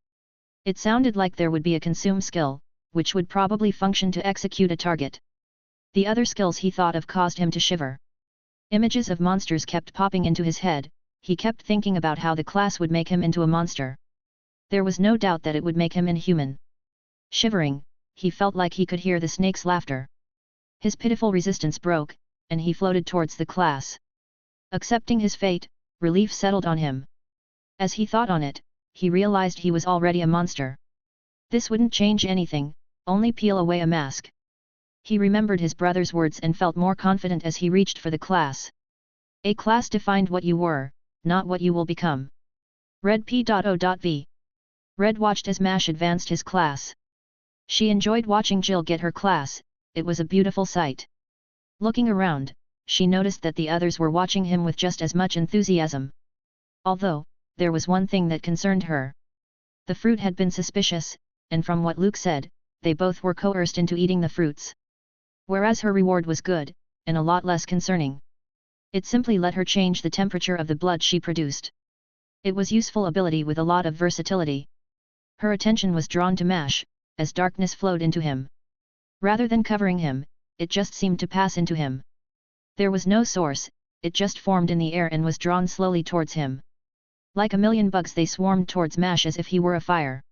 It sounded like there would be a consume skill, which would probably function to execute a target. The other skills he thought of caused him to shiver. Images of monsters kept popping into his head, he kept thinking about how the class would make him into a monster. There was no doubt that it would make him inhuman. Shivering, he felt like he could hear the snake's laughter. His pitiful resistance broke, and he floated towards the class. Accepting his fate, relief settled on him. As he thought on it, he realized he was already a monster. This wouldn't change anything, only peel away a mask. He remembered his brother's words and felt more confident as he reached for the class. A class defined what you were, not what you will become. Red P.O.V. Red watched as Mash advanced his class. She enjoyed watching Jill get her class, it was a beautiful sight. Looking around, she noticed that the others were watching him with just as much enthusiasm. Although, there was one thing that concerned her. The fruit had been suspicious, and from what Luke said, they both were coerced into eating the fruits. Whereas her reward was good, and a lot less concerning. It simply let her change the temperature of the blood she produced. It was useful ability with a lot of versatility. Her attention was drawn to Mash, as darkness flowed into him. Rather than covering him, it just seemed to pass into him. There was no source, it just formed in the air and was drawn slowly towards him. Like a million bugs they swarmed towards Mash as if he were a fire.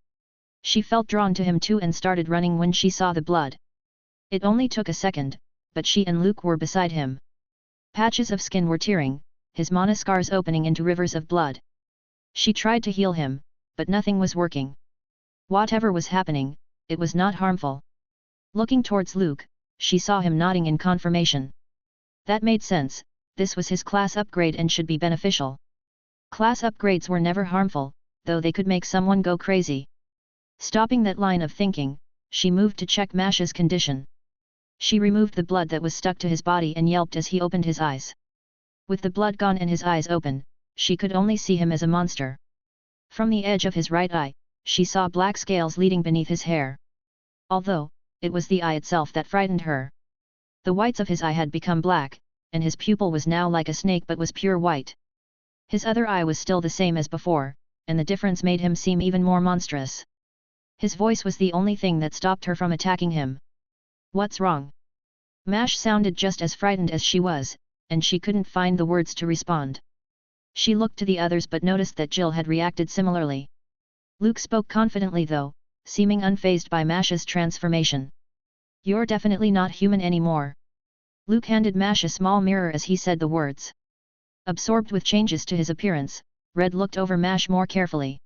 She felt drawn to him too and started running when she saw the blood. It only took a second, but she and Luke were beside him. Patches of skin were tearing, his mana scars opening into rivers of blood. She tried to heal him, but nothing was working. Whatever was happening, it was not harmful. Looking towards Luke, she saw him nodding in confirmation. That made sense, this was his class upgrade and should be beneficial. Class upgrades were never harmful, though they could make someone go crazy. Stopping that line of thinking, she moved to check Mash's condition. She removed the blood that was stuck to his body and yelped as he opened his eyes. With the blood gone and his eyes open, she could only see him as a monster. From the edge of his right eye, she saw black scales leading beneath his hair. Although, it was the eye itself that frightened her. The whites of his eye had become black, and his pupil was now like a snake but was pure white. His other eye was still the same as before, and the difference made him seem even more monstrous. His voice was the only thing that stopped her from attacking him. "What's wrong?" Mash sounded just as frightened as she was, and she couldn't find the words to respond. She looked to the others but noticed that Jill had reacted similarly. Luke spoke confidently though, seeming unfazed by Mash's transformation. "You're definitely not human anymore." Luke handed Mash a small mirror as he said the words. Absorbed with changes to his appearance, Red looked over Mash more carefully.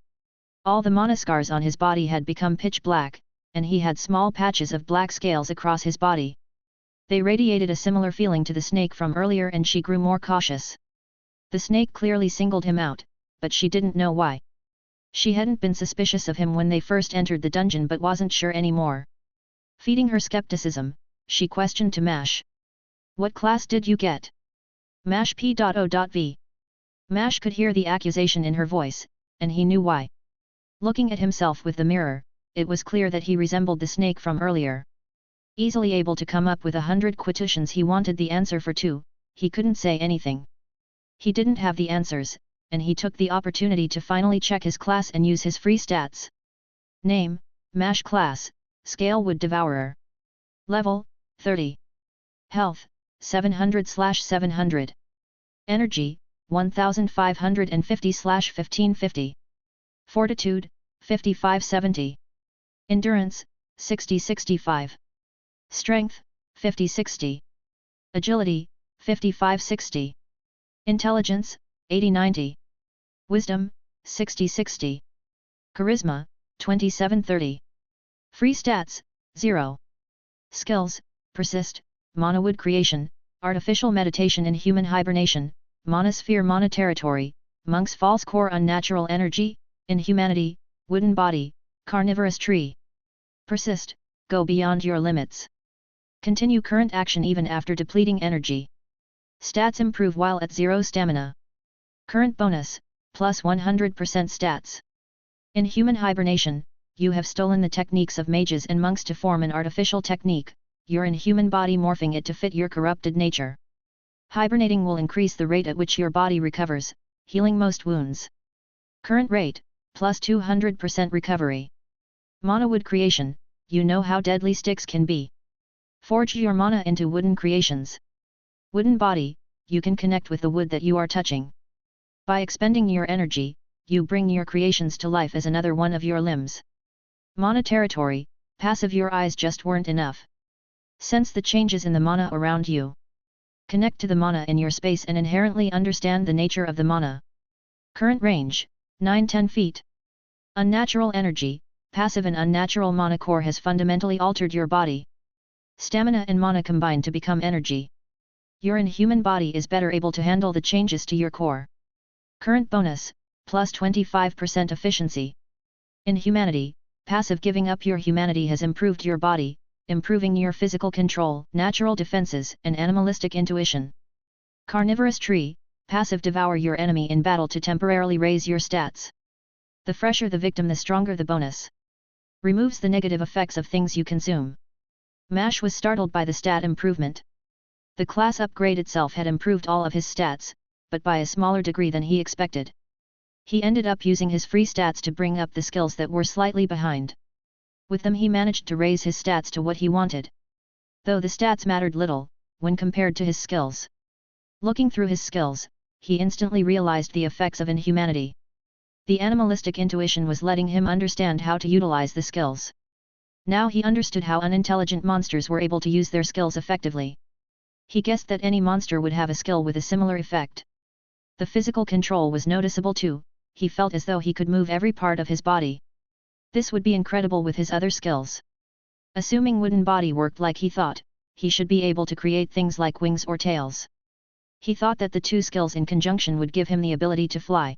All the mana scars on his body had become pitch black, and he had small patches of black scales across his body. They radiated a similar feeling to the snake from earlier and she grew more cautious. The snake clearly singled him out, but she didn't know why. She hadn't been suspicious of him when they first entered the dungeon but wasn't sure anymore. Feeding her skepticism, she questioned to Mash. "What class did you get?" Mash P.O.V. Mash could hear the accusation in her voice, and he knew why. Looking at himself with the mirror, it was clear that he resembled the snake from earlier. Easily able to come up with 100 quotations he wanted the answer for too, he couldn't say anything. He didn't have the answers, and he took the opportunity to finally check his class and use his free stats. Name, Mash class, Scale Wood Devourer. Level, 30. Health, 700/700. Energy, 1550/1550. Fortitude, 55/70. Endurance, 60/65. Strength, 50/60. Agility, 55/60. Intelligence, 80/90. Wisdom, 60/60. Charisma, 27/30. Free stats, 0. Skills, Persist, Mana Wood Creation, Artificial Meditation in Human Hibernation, Monosphere Mana Territory, Monk's False Core Unnatural Energy, Inhumanity, Wooden Body, Carnivorous Tree. Persist, go beyond your limits. Continue current action even after depleting energy. Stats improve while at 0 stamina. Current bonus, plus 100% stats. In human hibernation, you have stolen the techniques of mages and monks to form an artificial technique, your inhuman body morphing it to fit your corrupted nature. Hibernating will increase the rate at which your body recovers, healing most wounds. Current rate, plus 200% recovery. Mana wood creation, you know how deadly sticks can be. Forge your mana into wooden creations. Wooden body, you can connect with the wood that you are touching. By expending your energy, you bring your creations to life as another one of your limbs. Mana territory, passive your eyes just weren't enough. Sense the changes in the mana around you. Connect to the mana in your space and inherently understand the nature of the mana. Current range, 9-10 feet. Unnatural energy, passive and unnatural mana core has fundamentally altered your body. Stamina and mana combine to become energy. Your inhuman body is better able to handle the changes to your core. Current bonus, plus 25% efficiency. Inhumanity, passive giving up your humanity has improved your body, improving your physical control, natural defenses, and animalistic intuition. Carnivorous tree, passive devour your enemy in battle to temporarily raise your stats. The fresher the victim, the stronger the bonus. Removes the negative effects of things you consume. Mash was startled by the stat improvement. The class upgrade itself had improved all of his stats, but by a smaller degree than he expected. He ended up using his free stats to bring up the skills that were slightly behind. With them he managed to raise his stats to what he wanted. Though the stats mattered little, when compared to his skills. Looking through his skills, he instantly realized the effects of inhumanity. The animalistic intuition was letting him understand how to utilize the skills. Now he understood how unintelligent monsters were able to use their skills effectively. He guessed that any monster would have a skill with a similar effect. The physical control was noticeable too, he felt as though he could move every part of his body. This would be incredible with his other skills. Assuming wooden body worked like he thought, he should be able to create things like wings or tails. He thought that the two skills in conjunction would give him the ability to fly.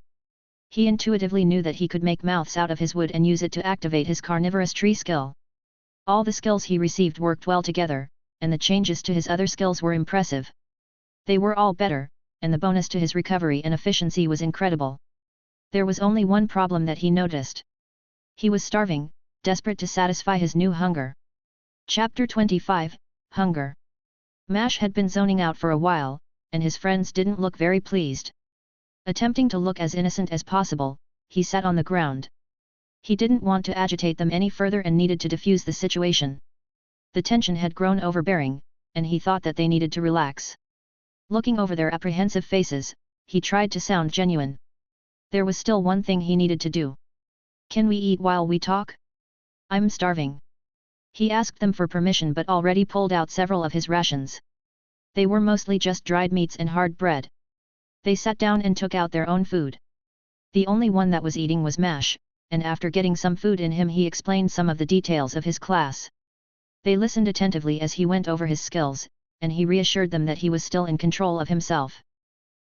He intuitively knew that he could make mouths out of his wood and use it to activate his carnivorous tree skill. All the skills he received worked well together, and the changes to his other skills were impressive. They were all better, and the bonus to his recovery and efficiency was incredible. There was only one problem that he noticed. He was starving, desperate to satisfy his new hunger. Chapter 25, Hunger. Mash had been zoning out for a while, and his friends didn't look very pleased. Attempting to look as innocent as possible, he sat on the ground. He didn't want to agitate them any further and needed to defuse the situation. The tension had grown overbearing, and he thought that they needed to relax. Looking over their apprehensive faces, he tried to sound genuine. There was still one thing he needed to do. "Can we eat while we talk? I'm starving." He asked them for permission but already pulled out several of his rations. They were mostly just dried meats and hard bread. They sat down and took out their own food. The only one that was eating was Mash, and after getting some food in him he explained some of the details of his class. They listened attentively as he went over his skills, and he reassured them that he was still in control of himself.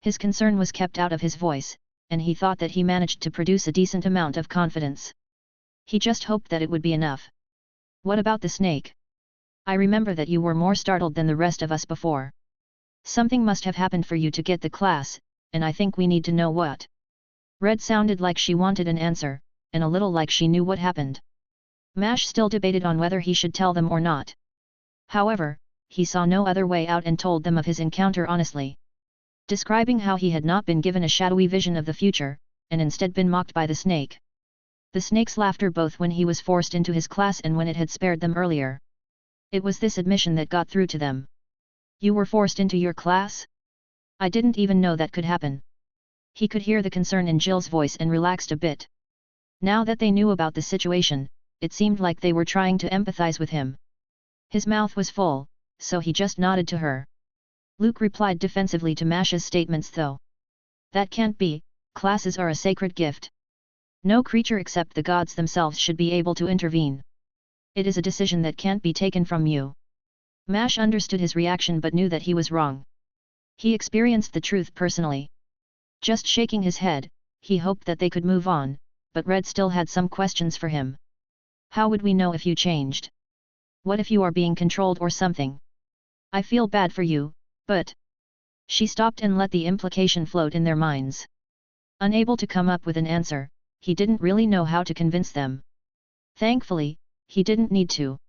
His concern was kept out of his voice, and he thought that he managed to produce a decent amount of confidence. He just hoped that it would be enough. "What about the snake? I remember that you were more startled than the rest of us before. Something must have happened for you to get the class, and I think we need to know what." Red sounded like she wanted an answer, and a little like she knew what happened. Mash still debated on whether he should tell them or not. However, he saw no other way out and told them of his encounter honestly. Describing how he had not been given a shadowy vision of the future, and instead been mocked by the snake. The snake's laughter both when he was forced into his class and when it had spared them earlier. It was this admission that got through to them. "You were forced into your class? I didn't even know that could happen." He could hear the concern in Jill's voice and relaxed a bit. Now that they knew about the situation, it seemed like they were trying to empathize with him. His mouth was full, so he just nodded to her. Luke replied defensively to Mash's statements though. "That can't be, classes are a sacred gift. No creature except the gods themselves should be able to intervene. It is a decision that can't be taken from you." Mash understood his reaction but knew that he was wrong. He experienced the truth personally. Just shaking his head, he hoped that they could move on, but Red still had some questions for him. "How would we know if you changed? What if you are being controlled or something? I feel bad for you, but..." She stopped and let the implication float in their minds. Unable to come up with an answer, he didn't really know how to convince them. Thankfully, he didn't need to.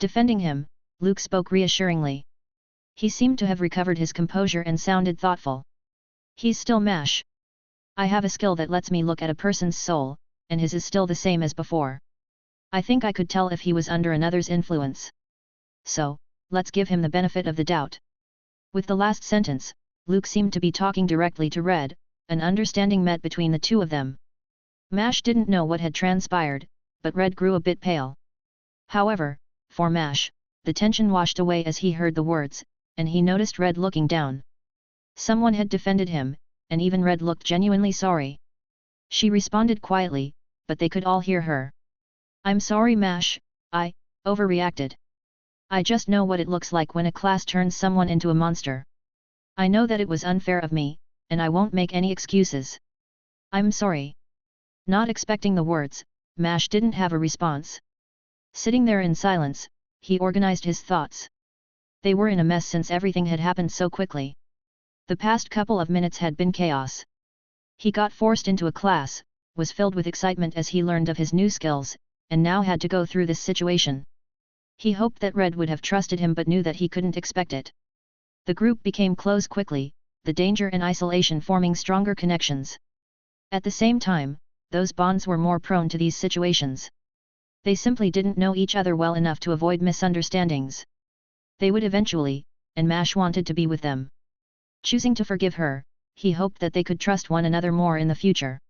Defending him, Luke spoke reassuringly. He seemed to have recovered his composure and sounded thoughtful. He's still Mash. I have a skill that lets me look at a person's soul, and his is still the same as before. I think I could tell if he was under another's influence. So, let's give him the benefit of the doubt. With the last sentence, Luke seemed to be talking directly to Red, an understanding met between the two of them. Mash didn't know what had transpired, but Red grew a bit pale. However, for Mash, the tension washed away as he heard the words, and he noticed Red looking down. Someone had defended him, and even Red looked genuinely sorry. She responded quietly, but they could all hear her. I'm sorry Mash, I overreacted. I just know what it looks like when a class turns someone into a monster. I know that it was unfair of me, and I won't make any excuses. I'm sorry. Not expecting the words, Mash didn't have a response. Sitting there in silence, he organized his thoughts. They were in a mess since everything had happened so quickly. The past couple of minutes had been chaos. He got forced into a class, was filled with excitement as he learned of his new skills, and now had to go through this situation. He hoped that Red would have trusted him but knew that he couldn't expect it. The group became close quickly, the danger and isolation forming stronger connections. At the same time, those bonds were more prone to these situations. They simply didn't know each other well enough to avoid misunderstandings. They would eventually, and Mash wanted to be with them. Choosing to forgive her, he hoped that they could trust one another more in the future.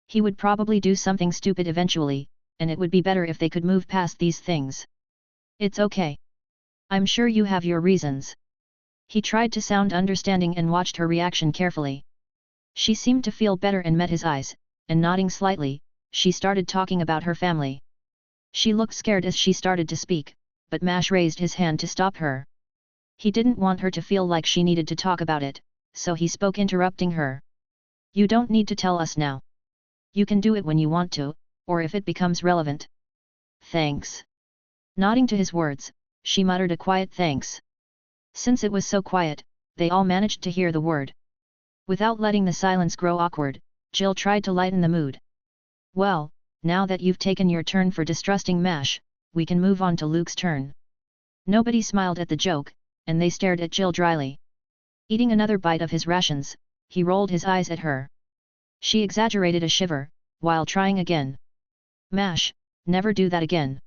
He would probably do something stupid eventually, and it would be better if they could move past these things. It's okay. I'm sure you have your reasons. He tried to sound understanding and watched her reaction carefully. She seemed to feel better and met his eyes, and nodding slightly, she started talking about her family. She looked scared as she started to speak, but Mash raised his hand to stop her. He didn't want her to feel like she needed to talk about it, so he spoke interrupting her. You don't need to tell us now. You can do it when you want to, or if it becomes relevant. Thanks. Nodding to his words, she muttered a quiet thanks. Since it was so quiet, they all managed to hear the word. Without letting the silence grow awkward, Jill tried to lighten the mood. Well, now that you've taken your turn for distrusting Mash, we can move on to Luke's turn. Nobody smiled at the joke, and they stared at Jill dryly. Eating another bite of his rations, he rolled his eyes at her. She exaggerated a shiver, while trying again. Mash, never do that again.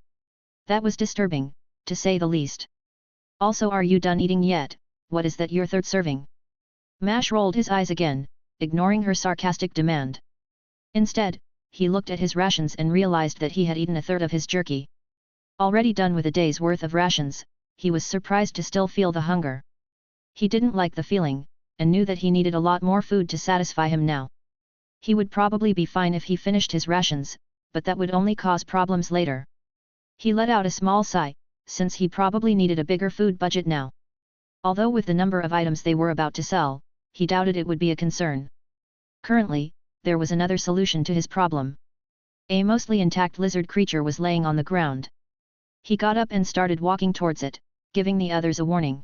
That was disturbing, to say the least. Also, are you done eating yet? What is that, your third serving? Mash rolled his eyes again, ignoring her sarcastic demand. Instead, he looked at his rations and realized that he had eaten a third of his jerky. Already done with a day's worth of rations, he was surprised to still feel the hunger. He didn't like the feeling, and knew that he needed a lot more food to satisfy him now. He would probably be fine if he finished his rations, but that would only cause problems later. He let out a small sigh, since he probably needed a bigger food budget now. Although with the number of items they were about to sell, he doubted it would be a concern. Currently, there was another solution to his problem. A mostly intact lizard creature was laying on the ground. He got up and started walking towards it, giving the others a warning.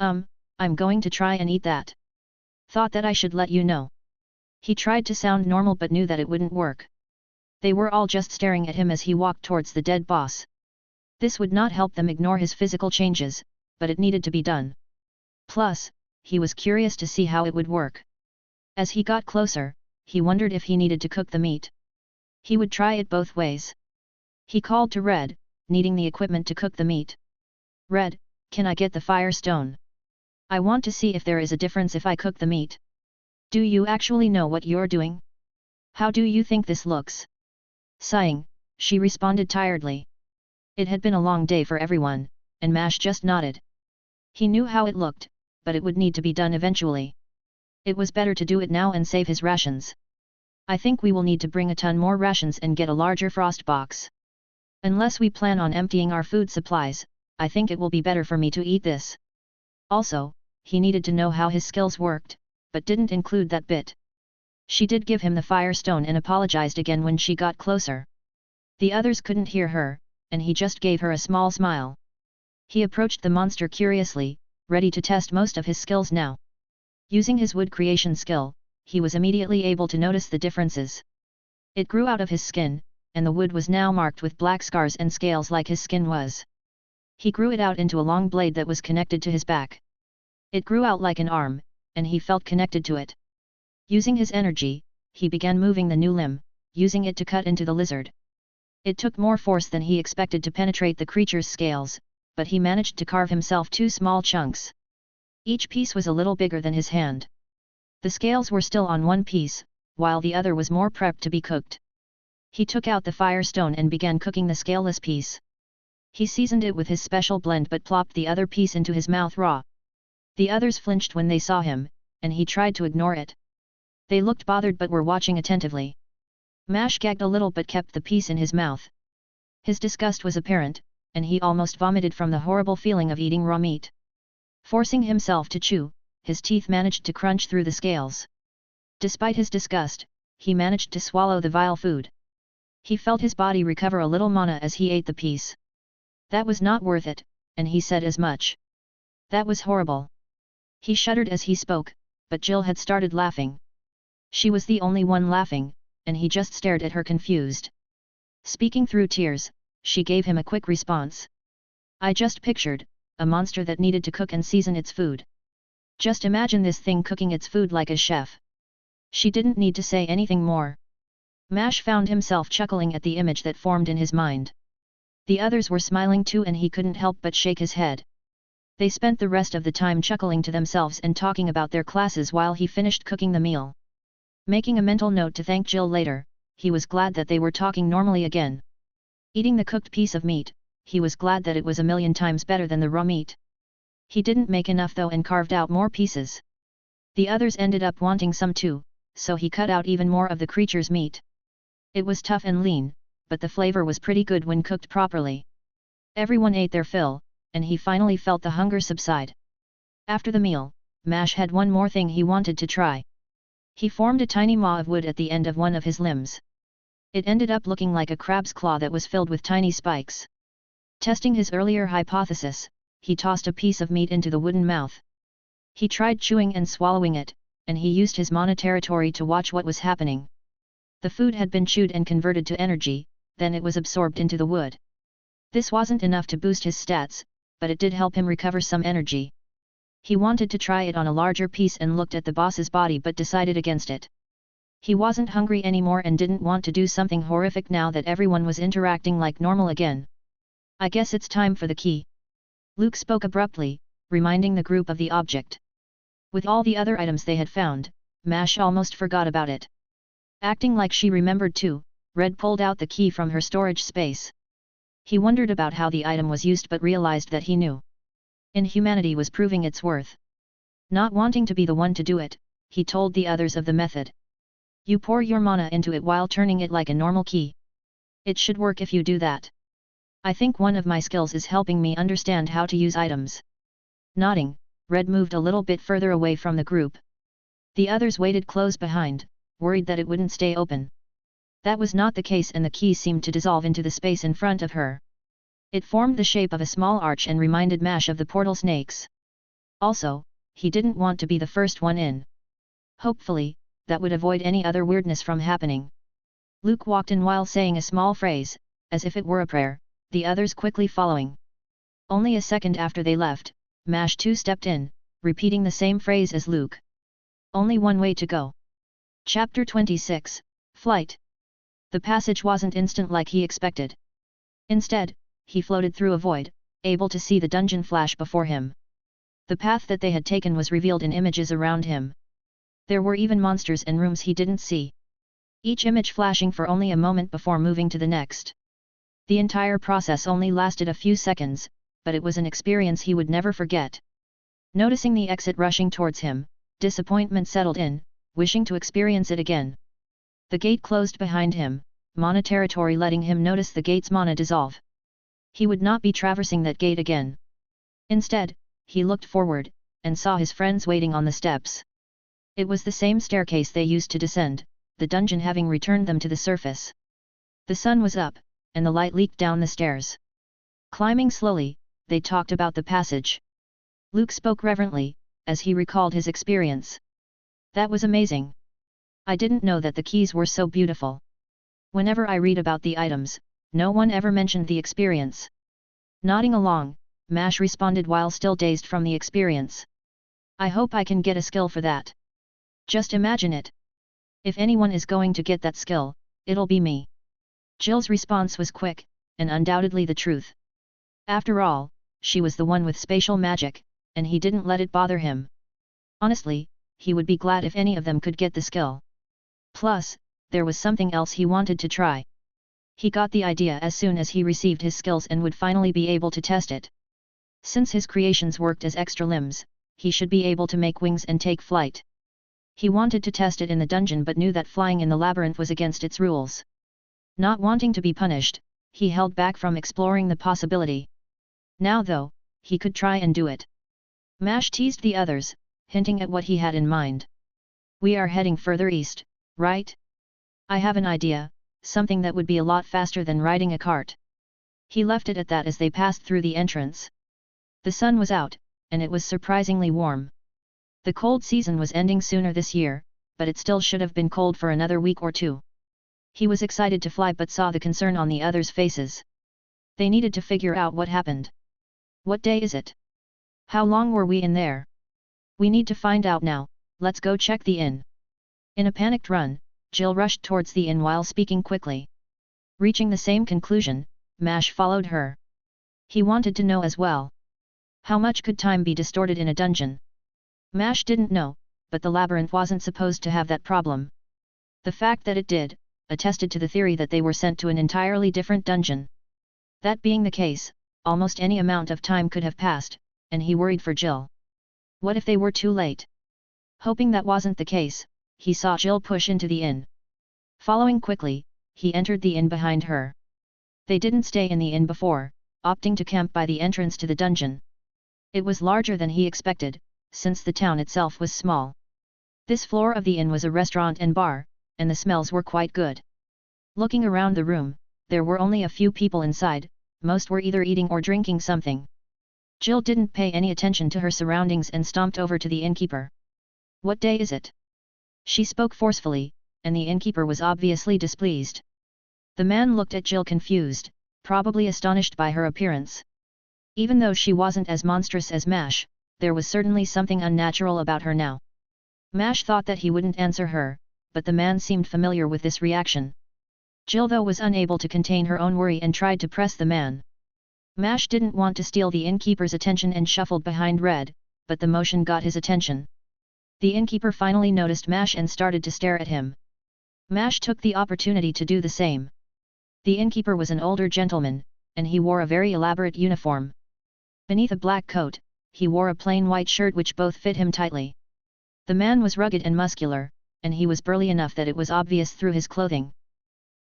I'm going to try and eat that. Thought that I should let you know. He tried to sound normal but knew that it wouldn't work. They were all just staring at him as he walked towards the dead boss. This would not help them ignore his physical changes, but it needed to be done. Plus, he was curious to see how it would work. As he got closer, he wondered if he needed to cook the meat. He would try it both ways. He called to Red, needing the equipment to cook the meat. Red, can I get the fire stone? I want to see if there is a difference if I cook the meat. Do you actually know what you're doing? How do you think this looks? Sighing, she responded tiredly. It had been a long day for everyone, and Mash just nodded. He knew how it looked, but it would need to be done eventually. It was better to do it now and save his rations. I think we will need to bring a ton more rations and get a larger frost box. Unless we plan on emptying our food supplies, I think it will be better for me to eat this. Also, he needed to know how his skills worked, but didn't include that bit. She did give him the firestone and apologized again when she got closer. The others couldn't hear her, and he just gave her a small smile. He approached the monster curiously, ready to test most of his skills now. Using his wood creation skill, he was immediately able to notice the differences. It grew out of his skin, and the wood was now marked with black scars and scales like his skin was. He grew it out into a long blade that was connected to his back. It grew out like an arm, and he felt connected to it. Using his energy, he began moving the new limb, using it to cut into the lizard. It took more force than he expected to penetrate the creature's scales, but he managed to carve himself 2 small chunks. Each piece was a little bigger than his hand. The scales were still on one piece, while the other was more prepped to be cooked. He took out the firestone and began cooking the scaleless piece. He seasoned it with his special blend but plopped the other piece into his mouth raw. The others flinched when they saw him, and he tried to ignore it. They looked bothered but were watching attentively. Mash gagged a little but kept the piece in his mouth. His disgust was apparent, and he almost vomited from the horrible feeling of eating raw meat. Forcing himself to chew, his teeth managed to crunch through the scales. Despite his disgust, he managed to swallow the vile food. He felt his body recover a little mana as he ate the piece. That was not worth it, and he said as much. That was horrible. He shuddered as he spoke, but Jill had started laughing. She was the only one laughing, and he just stared at her confused. Speaking through tears, she gave him a quick response. I just pictured a monster that needed to cook and season its food. Just imagine this thing cooking its food like a chef. She didn't need to say anything more. Mash found himself chuckling at the image that formed in his mind. The others were smiling too and he couldn't help but shake his head. They spent the rest of the time chuckling to themselves and talking about their classes while he finished cooking the meal. Making a mental note to thank Jill later, he was glad that they were talking normally again. Eating the cooked piece of meat, he was glad that it was 1,000,000 times better than the raw meat. He didn't make enough though and carved out more pieces. The others ended up wanting some too, so he cut out even more of the creature's meat. It was tough and lean, but the flavor was pretty good when cooked properly. Everyone ate their fill, and he finally felt the hunger subside. After the meal, Mash had one more thing he wanted to try. He formed a tiny maw of wood at the end of one of his limbs. It ended up looking like a crab's claw that was filled with tiny spikes. Testing his earlier hypothesis, he tossed a piece of meat into the wooden mouth. He tried chewing and swallowing it, and he used his mana territory to watch what was happening. The food had been chewed and converted to energy, then it was absorbed into the wood. This wasn't enough to boost his stats, but it did help him recover some energy. He wanted to try it on a larger piece and looked at the boss's body but decided against it. He wasn't hungry anymore and didn't want to do something horrific now that everyone was interacting like normal again. I guess it's time for the key. Luke spoke abruptly, reminding the group of the object. With all the other items they had found, Mash almost forgot about it. Acting like she remembered too, Red pulled out the key from her storage space. He wondered about how the item was used but realized that he knew. Inhumanity was proving its worth. Not wanting to be the one to do it, he told the others of the method. You pour your mana into it while turning it like a normal key. It should work if you do that. I think one of my skills is helping me understand how to use items. Nodding, Red moved a little bit further away from the group. The others waited close behind, worried that it wouldn't stay open. That was not the case and the key seemed to dissolve into the space in front of her. It formed the shape of a small arch and reminded Mash of the portal snakes. Also, he didn't want to be the first one in. Hopefully, that would avoid any other weirdness from happening. Luke walked in while saying a small phrase, as if it were a prayer, the others quickly following. Only a second after they left, Mash too stepped in, repeating the same phrase as Luke. Only one way to go. Chapter 26, Flight. The passage wasn't instant like he expected. Instead, he floated through a void, able to see the dungeon flash before him. The path that they had taken was revealed in images around him. There were even monsters and rooms he didn't see. Each image flashing for only a moment before moving to the next. The entire process only lasted a few seconds, but it was an experience he would never forget. Noticing the exit rushing towards him, disappointment settled in, wishing to experience it again. The gate closed behind him, mana territory letting him notice the gate's mana dissolve. He would not be traversing that gate again. Instead, he looked forward, and saw his friends waiting on the steps. It was the same staircase they used to descend, the dungeon having returned them to the surface. The sun was up, and the light leaked down the stairs. Climbing slowly, they talked about the passage. Luke spoke reverently, as he recalled his experience. That was amazing. I didn't know that the keys were so beautiful. Whenever I read about the items, no one ever mentioned the experience. Nodding along, Mash responded while still dazed from the experience. I hope I can get a skill for that. Just imagine it. If anyone is going to get that skill, it'll be me. Jill's response was quick, and undoubtedly the truth. After all, she was the one with spatial magic, and he didn't let it bother him. Honestly, he would be glad if any of them could get the skill. Plus, there was something else he wanted to try. He got the idea as soon as he received his skills and would finally be able to test it. Since his creations worked as extra limbs, he should be able to make wings and take flight. He wanted to test it in the dungeon but knew that flying in the labyrinth was against its rules. Not wanting to be punished, he held back from exploring the possibility. Now though, he could try and do it. Mash teased the others, hinting at what he had in mind. We are heading further east, right? I have an idea, something that would be a lot faster than riding a cart. He left it at that as they passed through the entrance. The sun was out, and it was surprisingly warm. The cold season was ending sooner this year, but it still should have been cold for another week or two. He was excited to fly but saw the concern on the others' faces. They needed to figure out what happened. What day is it? How long were we in there? We need to find out now, let's go check the inn. In a panicked run, Jill rushed towards the inn while speaking quickly. Reaching the same conclusion, Mash followed her. He wanted to know as well. How much could time be distorted in a dungeon? Mash didn't know, but the labyrinth wasn't supposed to have that problem. The fact that it did, attested to the theory that they were sent to an entirely different dungeon. That being the case, almost any amount of time could have passed, and he worried for Jill. What if they were too late? Hoping that wasn't the case, he saw Jill push into the inn. Following quickly, he entered the inn behind her. They didn't stay in the inn before, opting to camp by the entrance to the dungeon. It was larger than he expected, since the town itself was small. This floor of the inn was a restaurant and bar, and the smells were quite good. Looking around the room, there were only a few people inside, most were either eating or drinking something. Jill didn't pay any attention to her surroundings and stomped over to the innkeeper. What day is it? She spoke forcefully, and the innkeeper was obviously displeased. The man looked at Jill confused, probably astonished by her appearance. Even though she wasn't as monstrous as Mash, there was certainly something unnatural about her now. Mash thought that he wouldn't answer her, but the man seemed familiar with this reaction. Jill though was unable to contain her own worry and tried to press the man. Mash didn't want to steal the innkeeper's attention and shuffled behind Red, but the motion got his attention. The innkeeper finally noticed Mash and started to stare at him. Mash took the opportunity to do the same. The innkeeper was an older gentleman, and he wore a very elaborate uniform. Beneath a black coat, he wore a plain white shirt which both fit him tightly. The man was rugged and muscular, and he was burly enough that it was obvious through his clothing.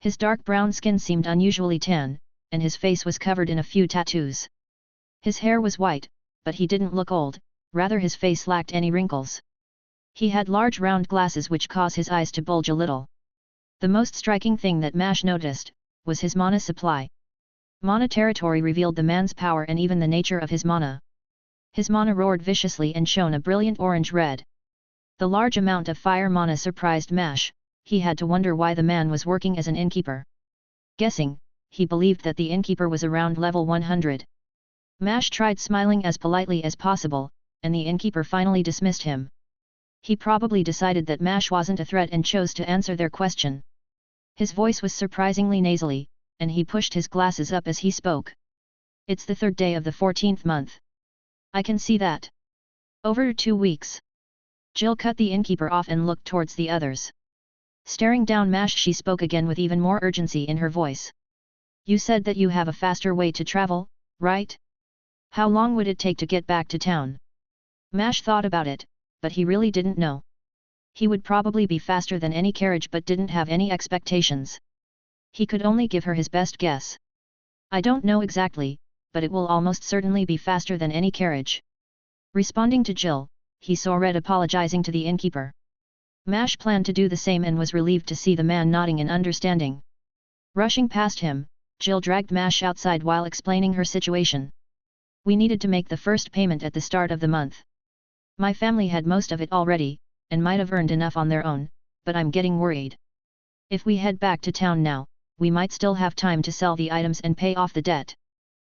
His dark brown skin seemed unusually tan, and his face was covered in a few tattoos. His hair was white, but he didn't look old, rather his face lacked any wrinkles. He had large round glasses which caused his eyes to bulge a little. The most striking thing that Mash noticed, was his mana supply. Mana territory revealed the man's power and even the nature of his mana. His mana roared viciously and shone a brilliant orange-red. The large amount of fire mana surprised Mash. He had to wonder why the man was working as an innkeeper. Guessing, he believed that the innkeeper was around level 100. Mash tried smiling as politely as possible, and the innkeeper finally dismissed him. He probably decided that Mash wasn't a threat and chose to answer their question. His voice was surprisingly nasally, and he pushed his glasses up as he spoke. It's the 3rd day of the 14th month. I can see that. Over 2 weeks. Jill cut the innkeeper off and looked towards the others. Staring down Mash, she spoke again with even more urgency in her voice. You said that you have a faster way to travel, right? How long would it take to get back to town? Mash thought about it, but he really didn't know. He would probably be faster than any carriage but didn't have any expectations. He could only give her his best guess. I don't know exactly, but it will almost certainly be faster than any carriage. Responding to Jill, he saw Red apologizing to the innkeeper. Mash planned to do the same and was relieved to see the man nodding in understanding. Rushing past him, Jill dragged Mash outside while explaining her situation. We needed to make the first payment at the start of the month. My family had most of it already, and might have earned enough on their own, but I'm getting worried. If we head back to town now, we might still have time to sell the items and pay off the debt.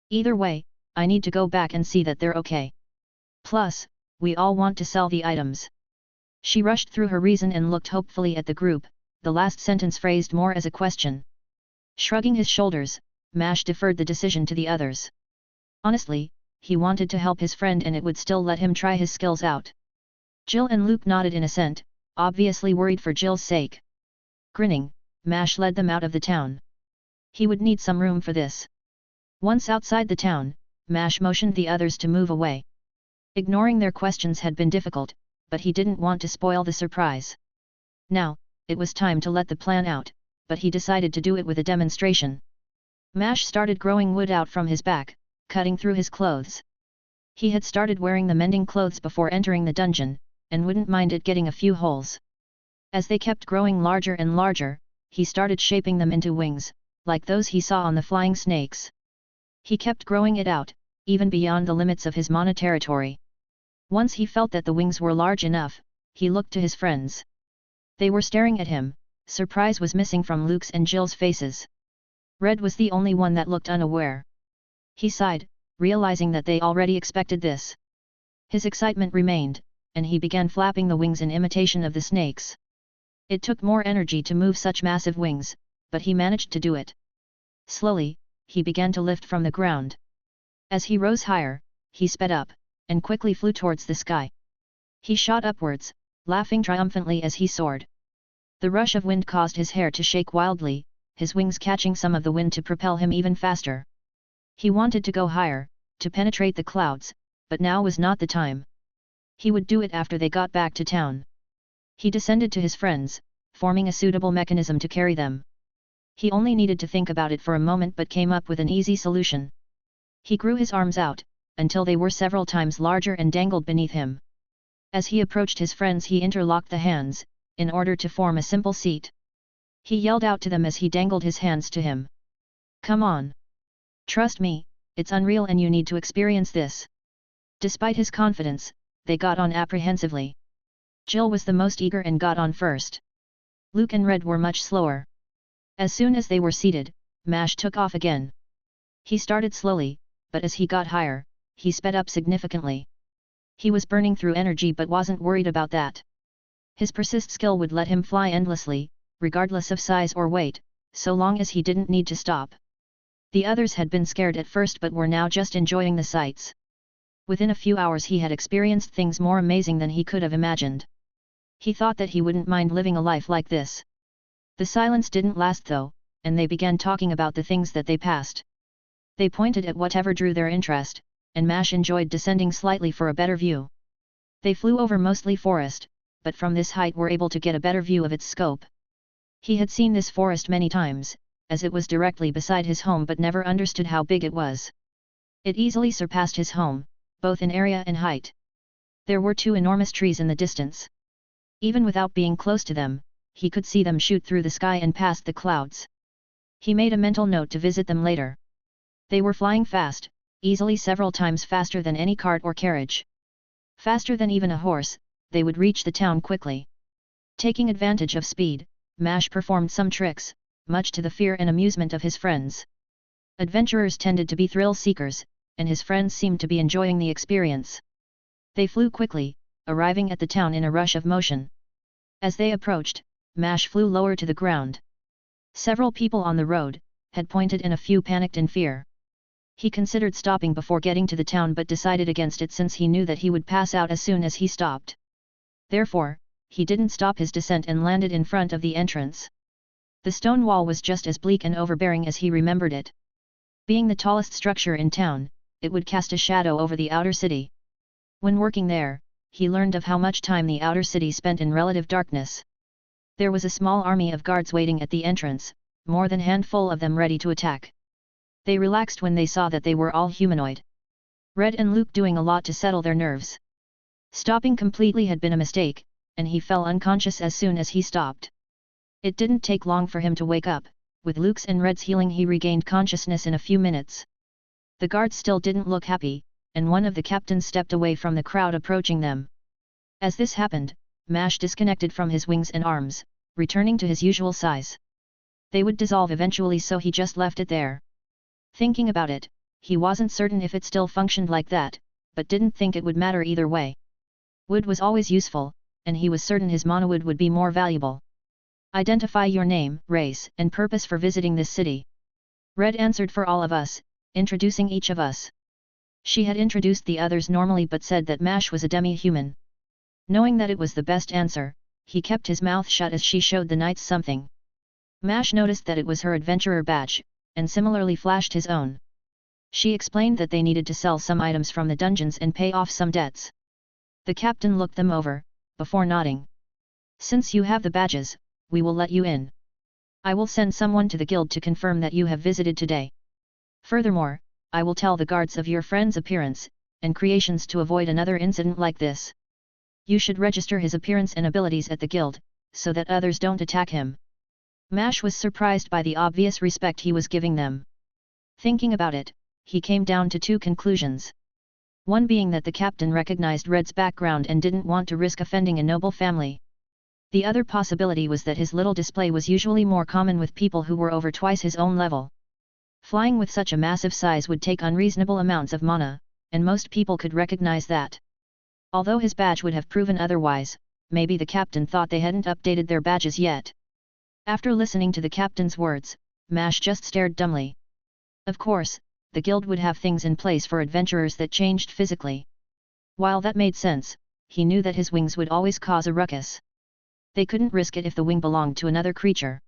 Either way, I need to go back and see that they're okay. Plus, we all want to sell the items. She rushed through her reason and looked hopefully at the group, the last sentence phrased more as a question. Shrugging his shoulders, Mash deferred the decision to the others. Honestly, he wanted to help his friend and it would still let him try his skills out. Jill and Luke nodded in assent, obviously worried for Jill's sake. Grinning, Mash led them out of the town. He would need some room for this. Once outside the town, Mash motioned the others to move away. Ignoring their questions had been difficult, but he didn't want to spoil the surprise. Now, it was time to let the plan out, but he decided to do it with a demonstration. Mash started growing wood out from his back, cutting through his clothes. He had started wearing the mending clothes before entering the dungeon, and wouldn't mind it getting a few holes. As they kept growing larger and larger, he started shaping them into wings, like those he saw on the flying snakes. He kept growing it out, even beyond the limits of his mana territory. Once he felt that the wings were large enough, he looked to his friends. They were staring at him. Surprise was missing from Luke's and Jill's faces. Red was the only one that looked unaware. He sighed, realizing that they already expected this. His excitement remained, and he began flapping the wings in imitation of the snakes. It took more energy to move such massive wings, but he managed to do it. Slowly, he began to lift from the ground. As he rose higher, he sped up, and quickly flew towards the sky. He shot upwards, laughing triumphantly as he soared. The rush of wind caused his hair to shake wildly, his wings catching some of the wind to propel him even faster. He wanted to go higher, to penetrate the clouds, but now was not the time. He would do it after they got back to town. He descended to his friends, forming a suitable mechanism to carry them. He only needed to think about it for a moment but came up with an easy solution. He grew his arms out, until they were several times larger and dangled beneath him. As he approached his friends he interlocked the hands, in order to form a simple seat. He yelled out to them as he dangled his hands to him. Come on! Trust me, it's unreal and you need to experience this. Despite his confidence, they got on apprehensively. Jill was the most eager and got on first. Luke and Red were much slower. As soon as they were seated, Mash took off again. He started slowly, but as he got higher, he sped up significantly. He was burning through energy but wasn't worried about that. His persist skill would let him fly endlessly, regardless of size or weight, so long as he didn't need to stop. The others had been scared at first but were now just enjoying the sights. Within a few hours he had experienced things more amazing than he could have imagined. He thought that he wouldn't mind living a life like this. The silence didn't last though, and they began talking about the things that they passed. They pointed at whatever drew their interest, and Mash enjoyed descending slightly for a better view. They flew over mostly forest, but from this height were able to get a better view of its scope. He had seen this forest many times, as it was directly beside his home but never understood how big it was. It easily surpassed his home, both in area and height. There were 2 enormous trees in the distance. Even without being close to them, he could see them shoot through the sky and past the clouds. He made a mental note to visit them later. They were flying fast, easily several times faster than any cart or carriage. Faster than even a horse, they would reach the town quickly. Taking advantage of speed, Mash performed some tricks, much to the fear and amusement of his friends. Adventurers tended to be thrill seekers, and his friends seemed to be enjoying the experience. They flew quickly, arriving at the town in a rush of motion. As they approached, Mash flew lower to the ground. Several people on the road had pointed and a few panicked in fear. He considered stopping before getting to the town but decided against it since he knew that he would pass out as soon as he stopped. Therefore, he didn't stop his descent and landed in front of the entrance. The stone wall was just as bleak and overbearing as he remembered it. Being the tallest structure in town, it would cast a shadow over the outer city. When working there, he learned of how much time the outer city spent in relative darkness. There was a small army of guards waiting at the entrance, more than a handful of them ready to attack. They relaxed when they saw that they were all humanoid. Red and Luke doing a lot to settle their nerves. Stopping completely had been a mistake, and he fell unconscious as soon as he stopped. It didn't take long for him to wake up. With Luke's and Red's healing he regained consciousness in a few minutes. The guards still didn't look happy, and one of the captains stepped away from the crowd approaching them. As this happened, Mash disconnected from his wings and arms, returning to his usual size. They would dissolve eventually, so he just left it there. Thinking about it, he wasn't certain if it still functioned like that, but didn't think it would matter either way. Wood was always useful, and he was certain his monowood would be more valuable. Identify your name, race, and purpose for visiting this city. Red answered for all of us, introducing each of us. She had introduced the others normally but said that Mash was a demi-human. Knowing that it was the best answer, he kept his mouth shut as she showed the knights something. Mash noticed that it was her adventurer badge, and similarly flashed his own. She explained that they needed to sell some items from the dungeons and pay off some debts. The captain looked them over, before nodding. Since you have the badges, we will let you in. I will send someone to the guild to confirm that you have visited today. Furthermore, I will tell the guards of your friend's appearance and creations to avoid another incident like this. You should register his appearance and abilities at the guild, so that others don't attack him. Mash was surprised by the obvious respect he was giving them. Thinking about it, he came down to two conclusions. One being that the captain recognized Red's background and didn't want to risk offending a noble family. The other possibility was that his little display was usually more common with people who were over twice his own level. Flying with such a massive size would take unreasonable amounts of mana, and most people could recognize that. Although his badge would have proven otherwise, maybe the captain thought they hadn't updated their badges yet. After listening to the captain's words, Mash just stared dumbly. Of course, the guild would have things in place for adventurers that changed physically. While that made sense, he knew that his wings would always cause a ruckus. They couldn't risk it if the wing belonged to another creature.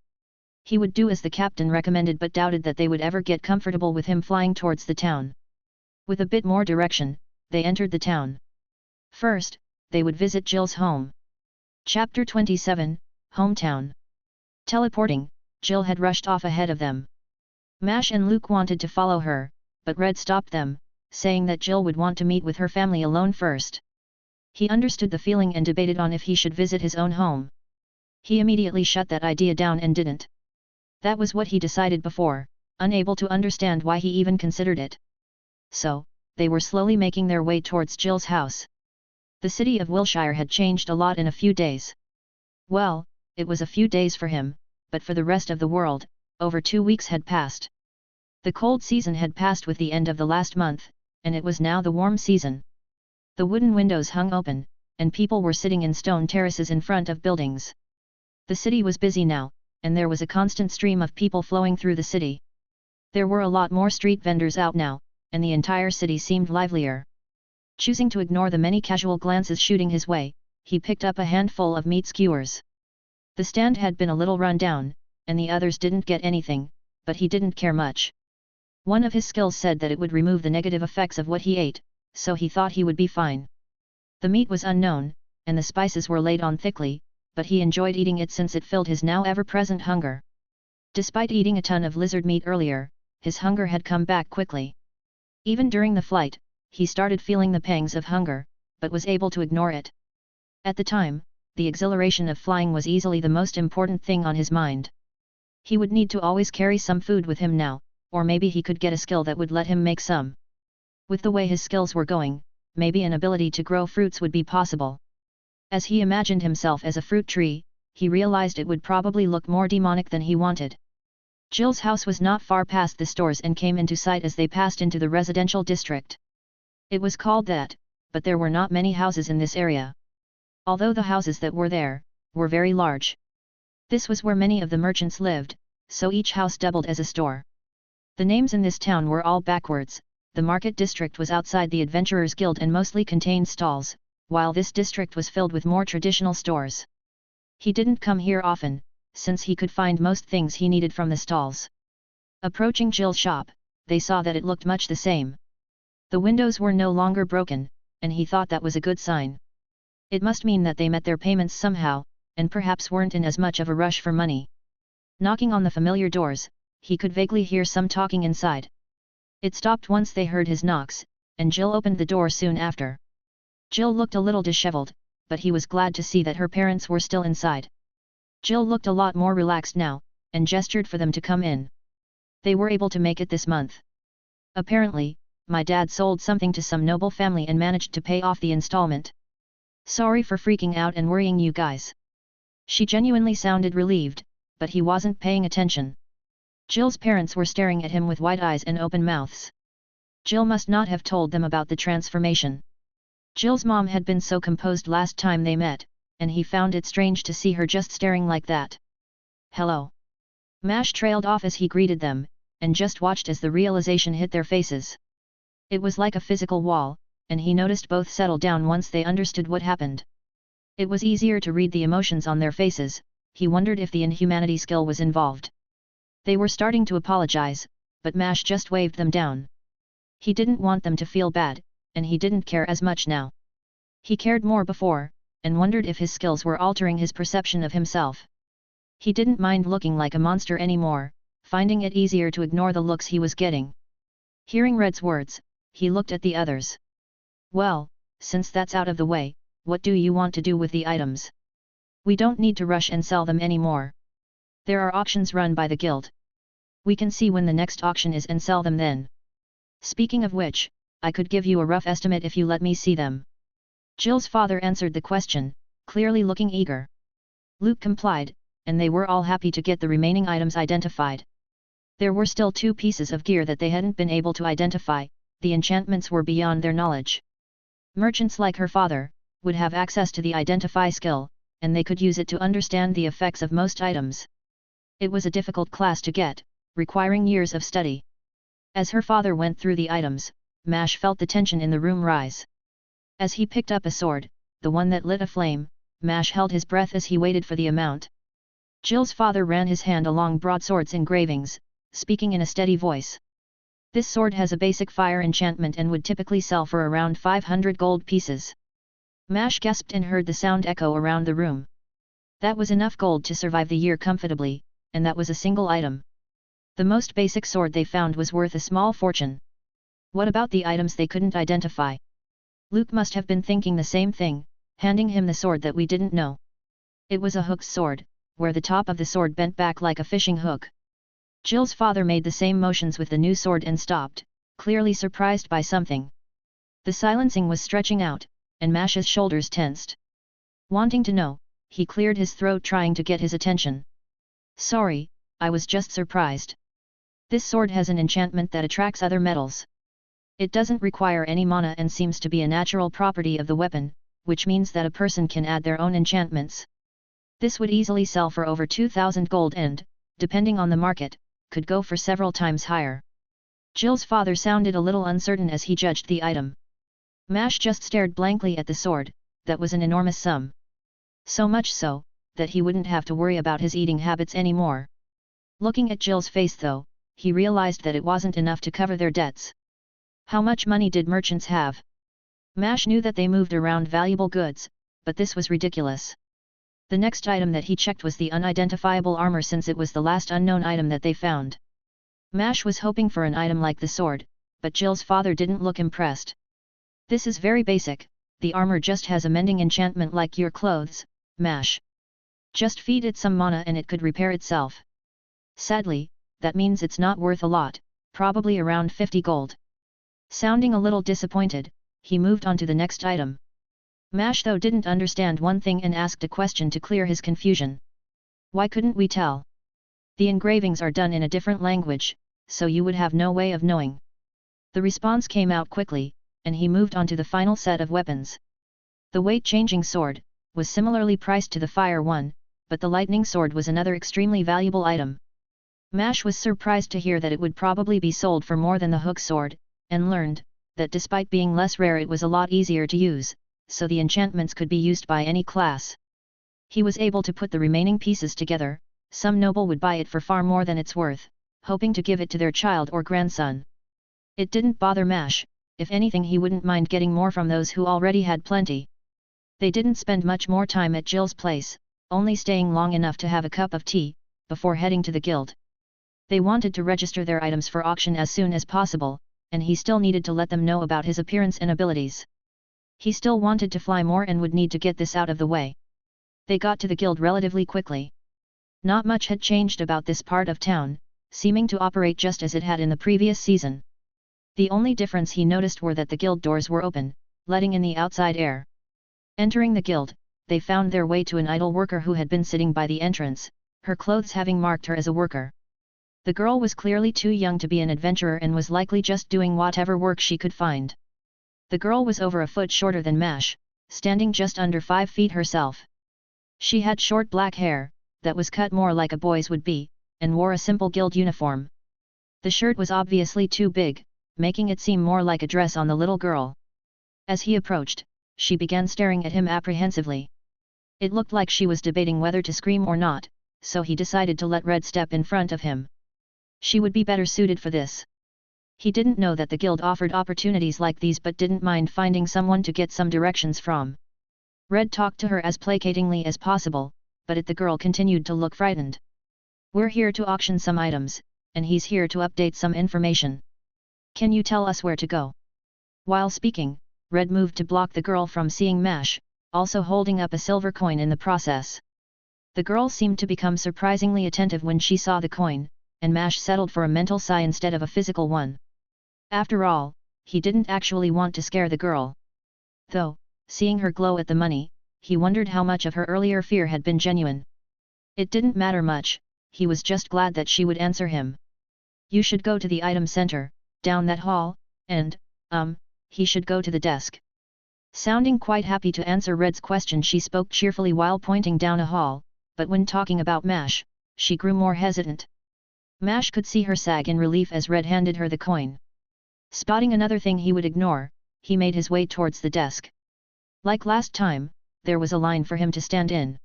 He would do as the captain recommended but doubted that they would ever get comfortable with him flying towards the town. With a bit more direction, they entered the town. First, they would visit Jill's home. Chapter 27, Hometown. Teleporting, Jill had rushed off ahead of them. Mash and Luke wanted to follow her, but Red stopped them, saying that Jill would want to meet with her family alone first. He understood the feeling and debated on if he should visit his own home. He immediately shut that idea down and didn't. That was what he decided before, unable to understand why he even considered it. So, they were slowly making their way towards Jill's house. The city of Wilshire had changed a lot in a few days. Well, it was a few days for him, but for the rest of the world, over 2 weeks had passed. The cold season had passed with the end of the last month, and it was now the warm season. The wooden windows hung open, and people were sitting in stone terraces in front of buildings. The city was busy now, and there was a constant stream of people flowing through the city. There were a lot more street vendors out now, and the entire city seemed livelier. Choosing to ignore the many casual glances shooting his way, he picked up a handful of meat skewers. The stand had been a little run down, and the others didn't get anything, but he didn't care much. One of his skills said that it would remove the negative effects of what he ate, so he thought he would be fine. The meat was unknown, and the spices were laid on thickly, but he enjoyed eating it since it filled his now ever-present hunger. Despite eating a ton of lizard meat earlier, his hunger had come back quickly. Even during the flight, he started feeling the pangs of hunger, but was able to ignore it. At the time, the exhilaration of flying was easily the most important thing on his mind. He would need to always carry some food with him now, or maybe he could get a skill that would let him make some. With the way his skills were going, maybe an ability to grow fruits would be possible. As he imagined himself as a fruit tree, he realized it would probably look more demonic than he wanted. Jill's house was not far past the stores and came into sight as they passed into the residential district. It was called that, but there were not many houses in this area. Although the houses that were there, were very large. This was where many of the merchants lived, so each house doubled as a store. The names in this town were all backwards. The market district was outside the Adventurers Guild and mostly contained stalls, while this district was filled with more traditional stores. He didn't come here often, since he could find most things he needed from the stalls. Approaching Jill's shop, they saw that it looked much the same. The windows were no longer broken, and he thought that was a good sign. It must mean that they met their payments somehow, and perhaps weren't in as much of a rush for money. Knocking on the familiar doors, he could vaguely hear some talking inside. It stopped once they heard his knocks, and Jill opened the door soon after. Jill looked a little disheveled, but he was glad to see that her parents were still inside. Jill looked a lot more relaxed now, and gestured for them to come in. They were able to make it this month. Apparently, my dad sold something to some noble family and managed to pay off the installment. Sorry for freaking out and worrying you guys. She genuinely sounded relieved, but he wasn't paying attention. Jill's parents were staring at him with wide eyes and open mouths. Jill must not have told them about the transformation. Jill's mom had been so composed last time they met, and he found it strange to see her just staring like that. "Hello." Mash trailed off as he greeted them, and just watched as the realization hit their faces. It was like a physical wall, and he noticed both settle down once they understood what happened. It was easier to read the emotions on their faces. He wondered if the inhumanity skill was involved. They were starting to apologize, but Mash just waved them down. He didn't want them to feel bad, and he didn't care as much now. He cared more before, and wondered if his skills were altering his perception of himself. He didn't mind looking like a monster anymore, finding it easier to ignore the looks he was getting. Hearing Red's words, he looked at the others. "Well, since that's out of the way, what do you want to do with the items? We don't need to rush and sell them anymore. There are auctions run by the guild. We can see when the next auction is and sell them then. Speaking of which, I could give you a rough estimate if you let me see them." Jill's father answered the question, clearly looking eager. Luke complied, and they were all happy to get the remaining items identified. There were still 2 pieces of gear that they hadn't been able to identify. The enchantments were beyond their knowledge. Merchants like her father would have access to the identify skill, and they could use it to understand the effects of most items. It was a difficult class to get, requiring years of study. As her father went through the items, Mash felt the tension in the room rise. As he picked up a sword, the one that lit a flame, Mash held his breath as he waited for the amount. Jill's father ran his hand along broadsword's engravings, speaking in a steady voice. "This sword has a basic fire enchantment and would typically sell for around 500 gold pieces." Mash gasped and heard the sound echo around the room. That was enough gold to survive the year comfortably, and that was a single item. The most basic sword they found was worth a small fortune. What about the items they couldn't identify? Luke must have been thinking the same thing, handing him the sword that we didn't know. It was a hooked sword, where the top of the sword bent back like a fishing hook. Jill's father made the same motions with the new sword and stopped, clearly surprised by something. The silencing was stretching out, and Mash's shoulders tensed. Wanting to know, he cleared his throat trying to get his attention. "Sorry, I was just surprised. This sword has an enchantment that attracts other metals. It doesn't require any mana and seems to be a natural property of the weapon, which means that a person can add their own enchantments. This would easily sell for over 2,000 gold and, depending on the market, could go for several times higher." Jill's father sounded a little uncertain as he judged the item. Mash just stared blankly at the sword. That was an enormous sum. So much so, that he wouldn't have to worry about his eating habits anymore. Looking at Jill's face though, he realized that it wasn't enough to cover their debts. How much money did merchants have? Mash knew that they moved around valuable goods, but this was ridiculous. The next item that he checked was the unidentifiable armor since it was the last unknown item that they found. Mash was hoping for an item like the sword, but Jill's father didn't look impressed. "This is very basic, the armor just has a mending enchantment like your clothes, Mash. Just feed it some mana and it could repair itself. Sadly, that means it's not worth a lot, probably around 50 gold." Sounding a little disappointed, he moved on to the next item. Mash though didn't understand one thing and asked a question to clear his confusion. "Why couldn't we tell? The engravings are done in a different language, so you would have no way of knowing." The response came out quickly, and he moved on to the final set of weapons. The weight-changing sword was similarly priced to the fire one, but the lightning sword was another extremely valuable item. Mash was surprised to hear that it would probably be sold for more than the hook sword, and learned that despite being less rare it was a lot easier to use, so the enchantments could be used by any class. He was able to put the remaining pieces together. Some noble would buy it for far more than it's worth, hoping to give it to their child or grandson. It didn't bother Mash. If anything he wouldn't mind getting more from those who already had plenty. They didn't spend much more time at Jill's place, only staying long enough to have a cup of tea, before heading to the guild. They wanted to register their items for auction as soon as possible, and he still needed to let them know about his appearance and abilities. He still wanted to fly more and would need to get this out of the way. They got to the guild relatively quickly. Not much had changed about this part of town, seeming to operate just as it had in the previous season. The only difference he noticed were that the guild doors were open, letting in the outside air. Entering the guild, they found their way to an idle worker who had been sitting by the entrance. her clothes having marked her as a worker. The girl was clearly too young to be an adventurer and was likely just doing whatever work she could find. The girl was over a foot shorter than Mash, standing just under 5 feet herself. She had short black hair, that was cut more like a boy's would be, and wore a simple guild uniform. The shirt was obviously too big, making it seem more like a dress on the little girl. As he approached, she began staring at him apprehensively. It looked like she was debating whether to scream or not, so he decided to let Red step in front of him. She would be better suited for this. He didn't know that the guild offered opportunities like these but didn't mind finding someone to get some directions from. Red talked to her as placatingly as possible, but the girl continued to look frightened. "We're here to auction some items, and he's here to update some information. Can you tell us where to go?" While speaking, Red moved to block the girl from seeing Mash, also holding up a silver coin in the process. The girl seemed to become surprisingly attentive when she saw the coin, and Mash settled for a mental sigh instead of a physical one. After all, he didn't actually want to scare the girl. Though, seeing her glow at the money, he wondered how much of her earlier fear had been genuine. It didn't matter much, he was just glad that she would answer him. "You should go to the item center, down that hall, and, he should go to the desk." Sounding quite happy to answer Red's question, she spoke cheerfully while pointing down a hall, but when talking about Mash, she grew more hesitant. Mash could see her sag in relief as Red handed her the coin. Spotting another thing he would ignore, he made his way towards the desk. Like last time, there was a line for him to stand in.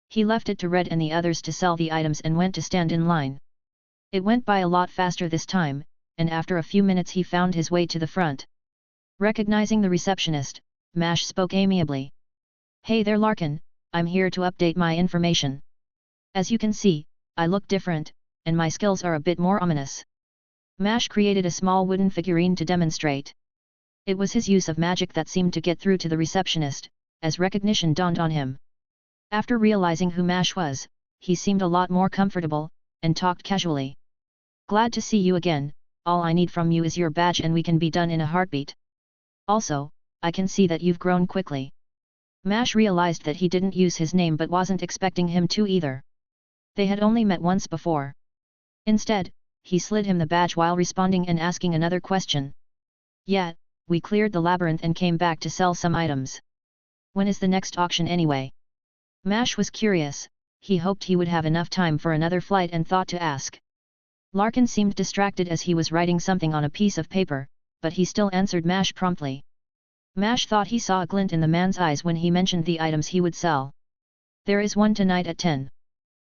He left it to Red and the others to sell the items and went to stand in line. It went by a lot faster this time, and after a few minutes he found his way to the front. Recognizing the receptionist, Mash spoke amiably. "Hey there Larkin, I'm here to update my information. As you can see, I look different, and my skills are a bit more ominous." Mash created a small wooden figurine to demonstrate. It was his use of magic that seemed to get through to the receptionist, as recognition dawned on him. After realizing who Mash was, he seemed a lot more comfortable, and talked casually. "Glad to see you again, all I need from you is your badge and we can be done in a heartbeat. Also, I can see that you've grown quickly." Mash realized that he didn't use his name but wasn't expecting him to either. They had only met once before. Instead, he slid him the badge while responding and asking another question. "Yeah, we cleared the labyrinth and came back to sell some items. When is the next auction anyway?" Mash was curious, he hoped he would have enough time for another flight and thought to ask. Larkin seemed distracted as he was writing something on a piece of paper, but he still answered Mash promptly. Mash thought he saw a glint in the man's eyes when he mentioned the items he would sell. "There is one tonight at 10.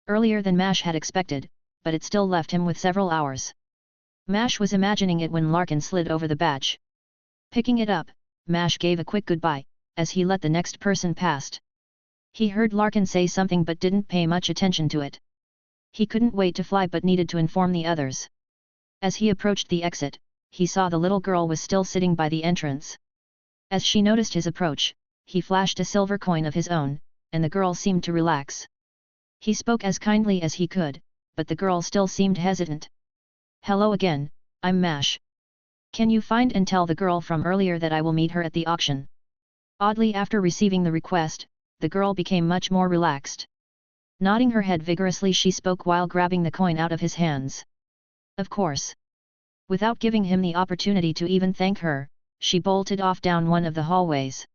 Earlier than Mash had expected, but it still left him with several hours. Mash was imagining it when Larkin slid over the badge. Picking it up, Mash gave a quick goodbye, as he let the next person past. He heard Larkin say something but didn't pay much attention to it. He couldn't wait to fly but needed to inform the others. As he approached the exit, he saw the little girl was still sitting by the entrance. As she noticed his approach, he flashed a silver coin of his own, and the girl seemed to relax. He spoke as kindly as he could, but the girl still seemed hesitant. "Hello again, I'm Mash. Can you find and tell the girl from earlier that I will meet her at the auction?" Oddly, after receiving the request, the girl became much more relaxed. Nodding her head vigorously, she spoke while grabbing the coin out of his hands. "Of course." Without giving him the opportunity to even thank her, she bolted off down one of the hallways.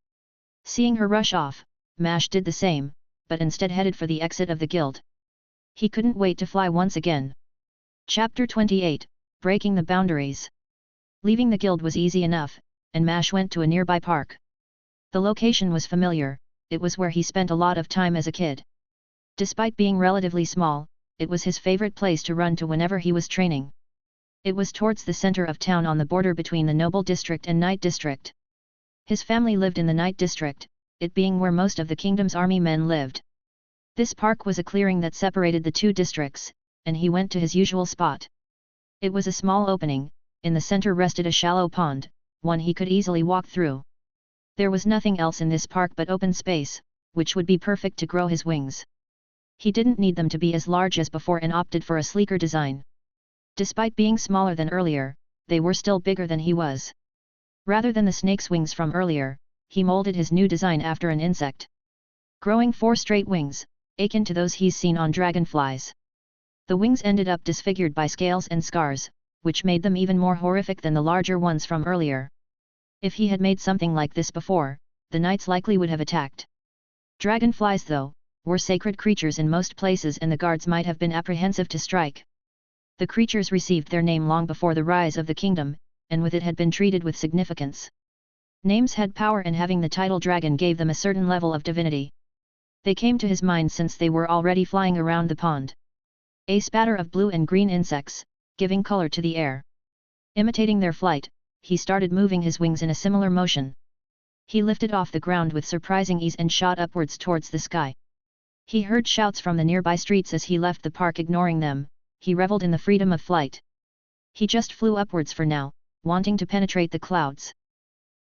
Seeing her rush off, Mash did the same, but instead headed for the exit of the guild. He couldn't wait to fly once again. Chapter 28, Breaking the Boundaries. Leaving the guild was easy enough, and Mash went to a nearby park. The location was familiar, it was where he spent a lot of time as a kid. Despite being relatively small, it was his favorite place to run to whenever he was training. It was towards the center of town on the border between the Noble District and Night District. His family lived in the Night District, it being where most of the kingdom's army men lived. This park was a clearing that separated the two districts, and he went to his usual spot. It was a small opening, in the center rested a shallow pond, one he could easily walk through. There was nothing else in this park but open space, which would be perfect to grow his wings. He didn't need them to be as large as before and opted for a sleeker design. Despite being smaller than earlier, they were still bigger than he was. Rather than the snake's wings from earlier, he molded his new design after an insect. Growing 4 straight wings, akin to those he's seen on dragonflies. The wings ended up disfigured by scales and scars, which made them even more horrific than the larger ones from earlier. If he had made something like this before, the knights likely would have attacked. Dragonflies, though, were sacred creatures in most places, and the guards might have been apprehensive to strike. The creatures received their name long before the rise of the kingdom, and with it had been treated with significance. Names had power, and having the title dragon gave them a certain level of divinity. They came to his mind since they were already flying around the pond. A spatter of blue and green insects, giving color to the air. Imitating their flight, he started moving his wings in a similar motion. He lifted off the ground with surprising ease and shot upwards towards the sky. He heard shouts from the nearby streets as he left the park. Ignoring them, he reveled in the freedom of flight. He just flew upwards for now, wanting to penetrate the clouds.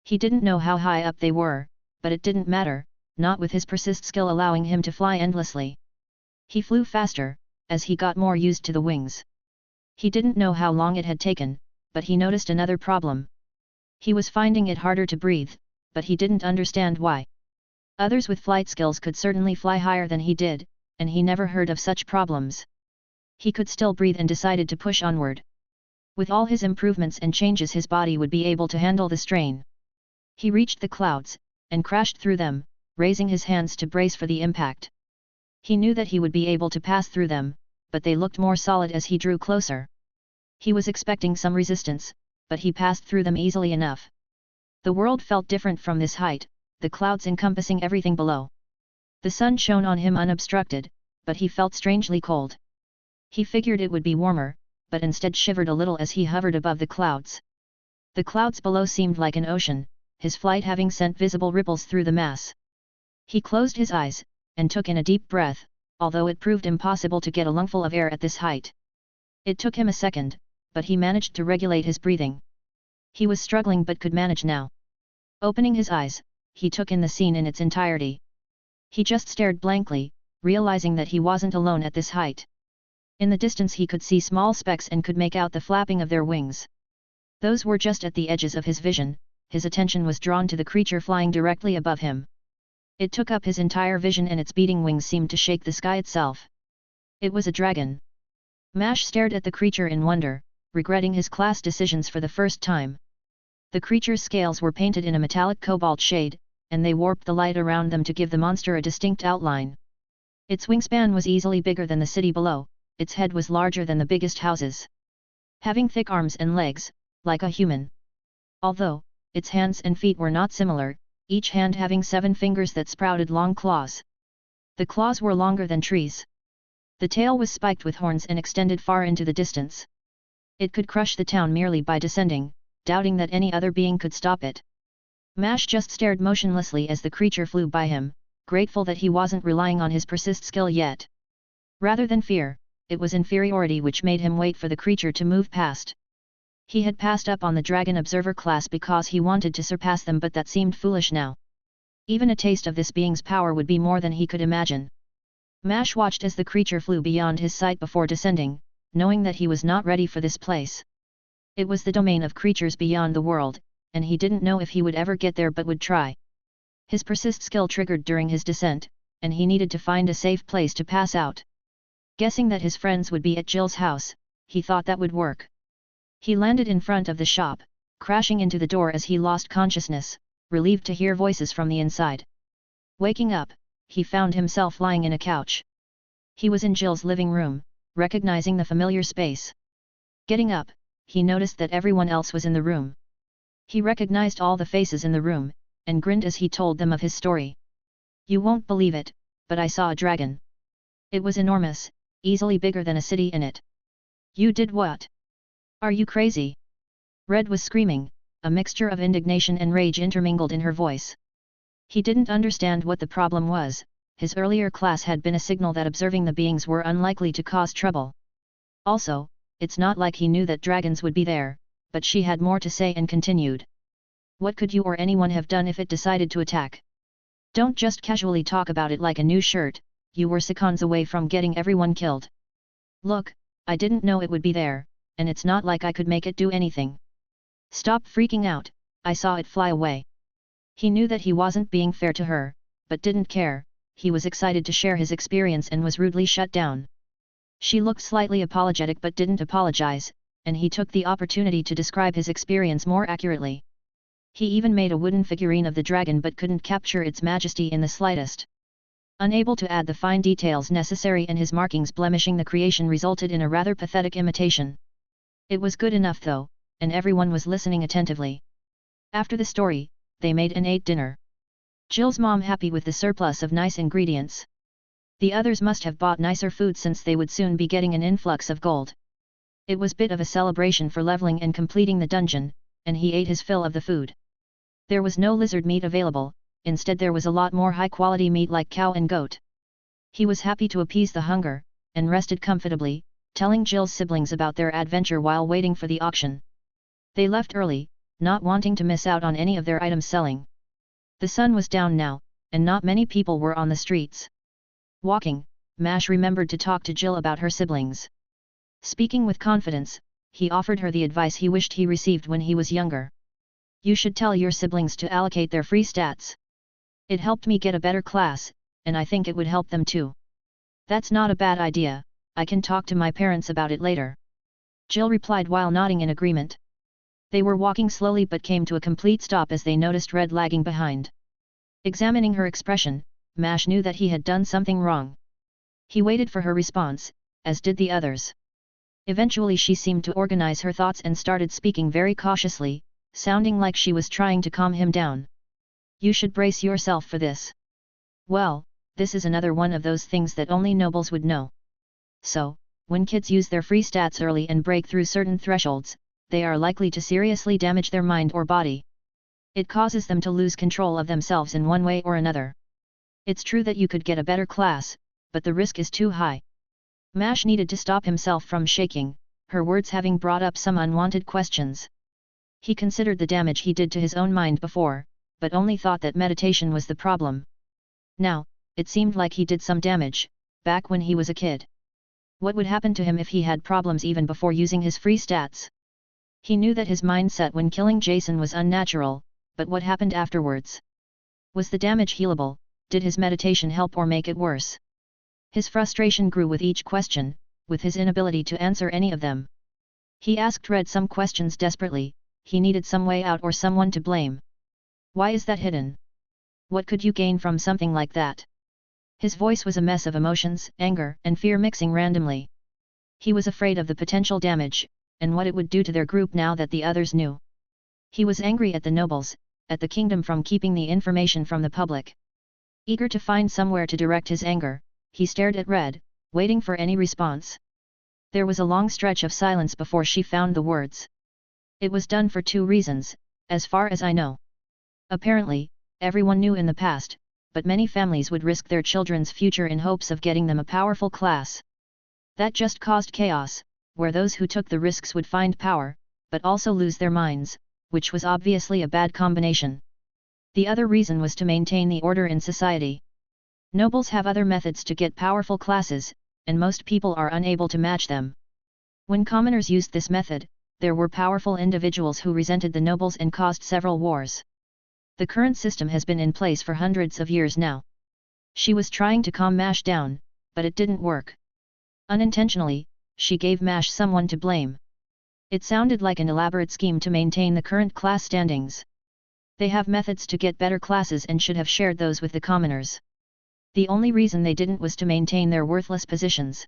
He didn't know how high up they were, but it didn't matter, not with his persist skill allowing him to fly endlessly. He flew faster, as he got more used to the wings. He didn't know how long it had taken, but he noticed another problem. He was finding it harder to breathe, but he didn't understand why. Others with flight skills could certainly fly higher than he did, and he never heard of such problems. He could still breathe and decided to push onward. With all his improvements and changes, his body would be able to handle the strain. He reached the clouds, and crashed through them, raising his hands to brace for the impact. He knew that he would be able to pass through them, but they looked more solid as he drew closer. He was expecting some resistance, but he passed through them easily enough. The world felt different from this height, the clouds encompassing everything below. The sun shone on him unobstructed, but he felt strangely cold. He figured it would be warmer, but instead shivered a little as he hovered above the clouds. The clouds below seemed like an ocean, his flight having sent visible ripples through the mass. He closed his eyes, and took in a deep breath, although it proved impossible to get a lungful of air at this height. It took him a second, but he managed to regulate his breathing. He was struggling but could manage now. Opening his eyes, he took in the scene in its entirety. He just stared blankly, realizing that he wasn't alone at this height. In the distance he could see small specks and could make out the flapping of their wings. Those were just at the edges of his vision. His attention was drawn to the creature flying directly above him. It took up his entire vision, and its beating wings seemed to shake the sky itself. It was a dragon. Mash stared at the creature in wonder, regretting his class decisions for the first time. The creature's scales were painted in a metallic cobalt shade, and they warped the light around them to give the monster a distinct outline. Its wingspan was easily bigger than the city below, its head was larger than the biggest houses. Having thick arms and legs, like a human. Although, its hands and feet were not similar, each hand having 7 fingers that sprouted long claws. The claws were longer than trees. The tail was spiked with horns and extended far into the distance. It could crush the town merely by descending, doubting that any other being could stop it. Mash just stared motionlessly as the creature flew by him, grateful that he wasn't relying on his persist skill yet. Rather than fear, it was inferiority which made him wait for the creature to move past. He had passed up on the Dragon Observer class because he wanted to surpass them, but that seemed foolish now. Even a taste of this being's power would be more than he could imagine. Mash watched as the creature flew beyond his sight before descending, knowing that he was not ready for this place. It was the domain of creatures beyond the world, and he didn't know if he would ever get there but would try. His persist skill triggered during his descent, and he needed to find a safe place to pass out. Guessing that his friends would be at Jill's house, he thought that would work. He landed in front of the shop, crashing into the door as he lost consciousness, relieved to hear voices from the inside. Waking up, he found himself lying in a couch. He was in Jill's living room, recognizing the familiar space. Getting up, he noticed that everyone else was in the room. He recognized all the faces in the room, and grinned as he told them of his story. "You won't believe it, but I saw a dragon. It was enormous, easily bigger than a city in it." "You did what? Are you crazy?" Red was screaming, a mixture of indignation and rage intermingled in her voice. He didn't understand what the problem was. His earlier class had been a signal that observing the beings were unlikely to cause trouble. Also, it's not like he knew that dragons would be there, but she had more to say and continued. "What could you or anyone have done if it decided to attack? Don't just casually talk about it like a new shirt. You were seconds away from getting everyone killed. Look, I didn't know it would be there, and it's not like I could make it do anything. Stop freaking out, I saw it fly away." He knew that he wasn't being fair to her, but didn't care, he was excited to share his experience and was rudely shut down. She looked slightly apologetic but didn't apologize, and he took the opportunity to describe his experience more accurately. He even made a wooden figurine of the dragon but couldn't capture its majesty in the slightest. Unable to add the fine details necessary and his markings blemishing the creation resulted in a rather pathetic imitation. It was good enough though, and everyone was listening attentively. After the story, they made and ate dinner. Jill's mom happy with the surplus of nice ingredients. The others must have bought nicer food since they would soon be getting an influx of gold. It was bit of a celebration for leveling and completing the dungeon, and he ate his fill of the food. There was no lizard meat available, instead there was a lot more high-quality meat like cow and goat. He was happy to appease the hunger, and rested comfortably, telling Jill's siblings about their adventure while waiting for the auction. They left early, not wanting to miss out on any of their items selling. The sun was down now, and not many people were on the streets. Walking, Mash remembered to talk to Jill about her siblings. Speaking with confidence, he offered her the advice he wished he received when he was younger. You should tell your siblings to allocate their free stats. It helped me get a better class, and I think it would help them too. That's not a bad idea, I can talk to my parents about it later. Jill replied while nodding in agreement. They were walking slowly but came to a complete stop as they noticed Red lagging behind. Examining her expression, Mash knew that he had done something wrong. He waited for her response, as did the others. Eventually she seemed to organize her thoughts and started speaking very cautiously, sounding like she was trying to calm him down. You should brace yourself for this. Well, this is another one of those things that only nobles would know. So, when kids use their free stats early and break through certain thresholds, they are likely to seriously damage their mind or body. It causes them to lose control of themselves in one way or another. It's true that you could get a better class, but the risk is too high. Mash needed to stop himself from shaking, her words having brought up some unwanted questions. He considered the damage he did to his own mind before, but only thought that meditation was the problem. Now, it seemed like he did some damage, back when he was a kid. What would happen to him if he had problems even before using his free stats? He knew that his mindset when killing Jason was unnatural, but what happened afterwards? Was the damage healable? Did his meditation help or make it worse? His frustration grew with each question, with his inability to answer any of them. He asked Red some questions desperately, he needed some way out or someone to blame. Why is that hidden? What could you gain from something like that? His voice was a mess of emotions, anger and fear mixing randomly. He was afraid of the potential damage, and what it would do to their group now that the others knew. He was angry at the nobles, at the kingdom from keeping the information from the public. Eager to find somewhere to direct his anger, he stared at Red, waiting for any response. There was a long stretch of silence before she found the words. It was done for 2 reasons, as far as I know. Apparently, everyone knew in the past, but many families would risk their children's future in hopes of getting them a powerful class. That just caused chaos, where those who took the risks would find power, but also lose their minds, which was obviously a bad combination. The other reason was to maintain the order in society. Nobles have other methods to get powerful classes, and most people are unable to match them. When commoners used this method, there were powerful individuals who resented the nobles and caused several wars. The current system has been in place for hundreds of years now. She was trying to calm Mash down, but it didn't work. Unintentionally, she gave Mash someone to blame. It sounded like an elaborate scheme to maintain the current class standings. They have methods to get better classes and should have shared those with the commoners. The only reason they didn't was to maintain their worthless positions.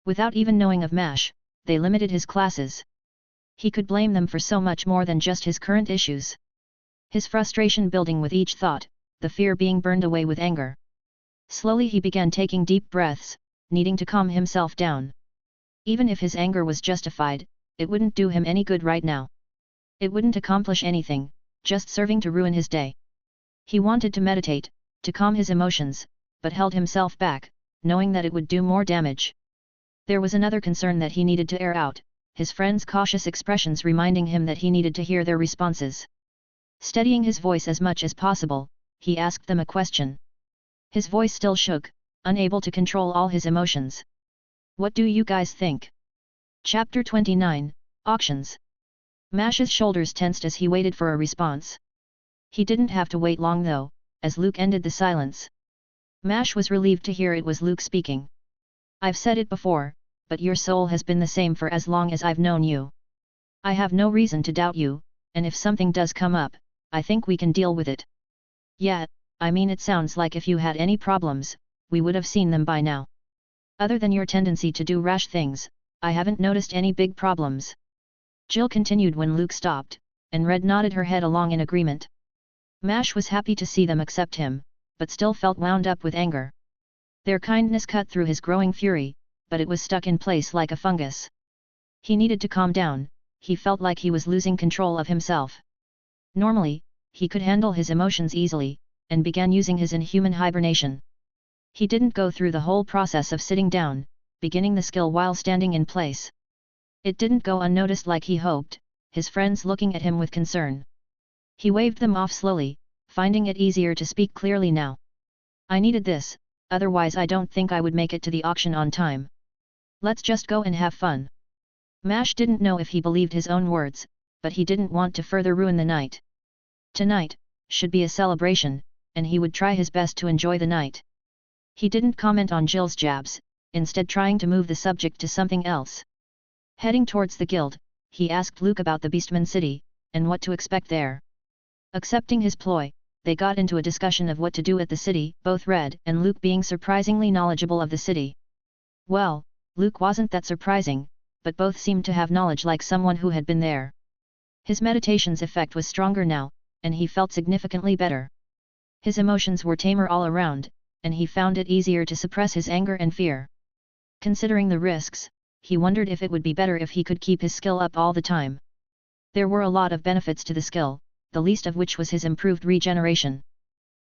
Without even knowing of Mash, they limited his classes. He could blame them for so much more than just his current issues. His frustration building with each thought, the fear being burned away with anger. Slowly he began taking deep breaths, needing to calm himself down. Even if his anger was justified, it wouldn't do him any good right now. It wouldn't accomplish anything, just serving to ruin his day. He wanted to meditate, to calm his emotions, but held himself back, knowing that it would do more damage. There was another concern that he needed to air out, his friends' cautious expressions reminding him that he needed to hear their responses. Steadying his voice as much as possible, he asked them a question. His voice still shook, unable to control all his emotions. What do you guys think? Chapter 29, Auctions. Mash's shoulders tensed as he waited for a response. He didn't have to wait long though, as Luke ended the silence. Mash was relieved to hear it was Luke speaking. I've said it before, but your soul has been the same for as long as I've known you. I have no reason to doubt you, and if something does come up, I think we can deal with it. Yeah, I mean it sounds like if you had any problems, we would have seen them by now. Other than your tendency to do rash things, I haven't noticed any big problems. Jill continued when Luke stopped, and Red nodded her head along in agreement. Mash was happy to see them accept him, but still felt wound up with anger. Their kindness cut through his growing fury, but it was stuck in place like a fungus. He needed to calm down, he felt like he was losing control of himself. Normally, he could handle his emotions easily, and began using his inhuman hibernation. He didn't go through the whole process of sitting down, beginning the skill while standing in place. It didn't go unnoticed like he hoped, his friends looking at him with concern. He waved them off slowly, finding it easier to speak clearly now. I needed this, otherwise I don't think I would make it to the auction on time. Let's just go and have fun. Mash didn't know if he believed his own words, but he didn't want to further ruin the night. Tonight should be a celebration, and he would try his best to enjoy the night. He didn't comment on Jill's jabs, instead trying to move the subject to something else. Heading towards the guild, he asked Luke about the Beastman city, and what to expect there. Accepting his ploy, they got into a discussion of what to do at the city, both Red and Luke being surprisingly knowledgeable of the city. Well, Luke wasn't that surprising, but both seemed to have knowledge like someone who had been there. His meditation's effect was stronger now, and he felt significantly better. His emotions were tamer all around, and he found it easier to suppress his anger and fear. Considering the risks, he wondered if it would be better if he could keep his skill up all the time. There were a lot of benefits to the skill, the least of which was his improved regeneration.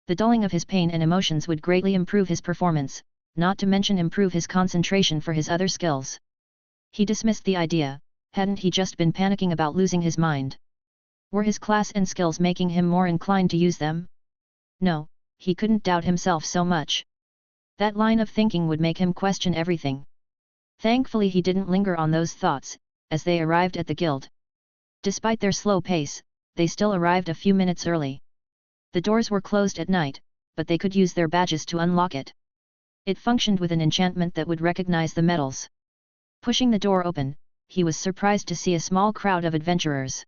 The dulling of his pain and emotions would greatly improve his performance, not to mention improve his concentration for his other skills. He dismissed the idea, hadn't he just been panicking about losing his mind? Were his class and skills making him more inclined to use them? No, he couldn't doubt himself so much. That line of thinking would make him question everything. Thankfully he didn't linger on those thoughts, as they arrived at the guild. Despite their slow pace, they still arrived a few minutes early. The doors were closed at night, but they could use their badges to unlock it. It functioned with an enchantment that would recognize the metals. Pushing the door open, he was surprised to see a small crowd of adventurers.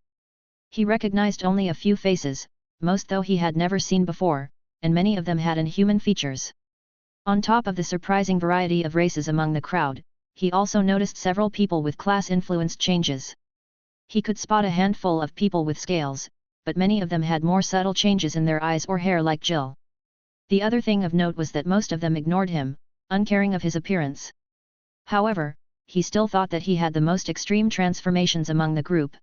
He recognized only a few faces, most though he had never seen before, and many of them had inhuman features. On top of the surprising variety of races among the crowd, he also noticed several people with class-influenced changes. He could spot a handful of people with scales, but many of them had more subtle changes in their eyes or hair like Jill. The other thing of note was that most of them ignored him, uncaring of his appearance. However, he still thought that he had the most extreme transformations among the group.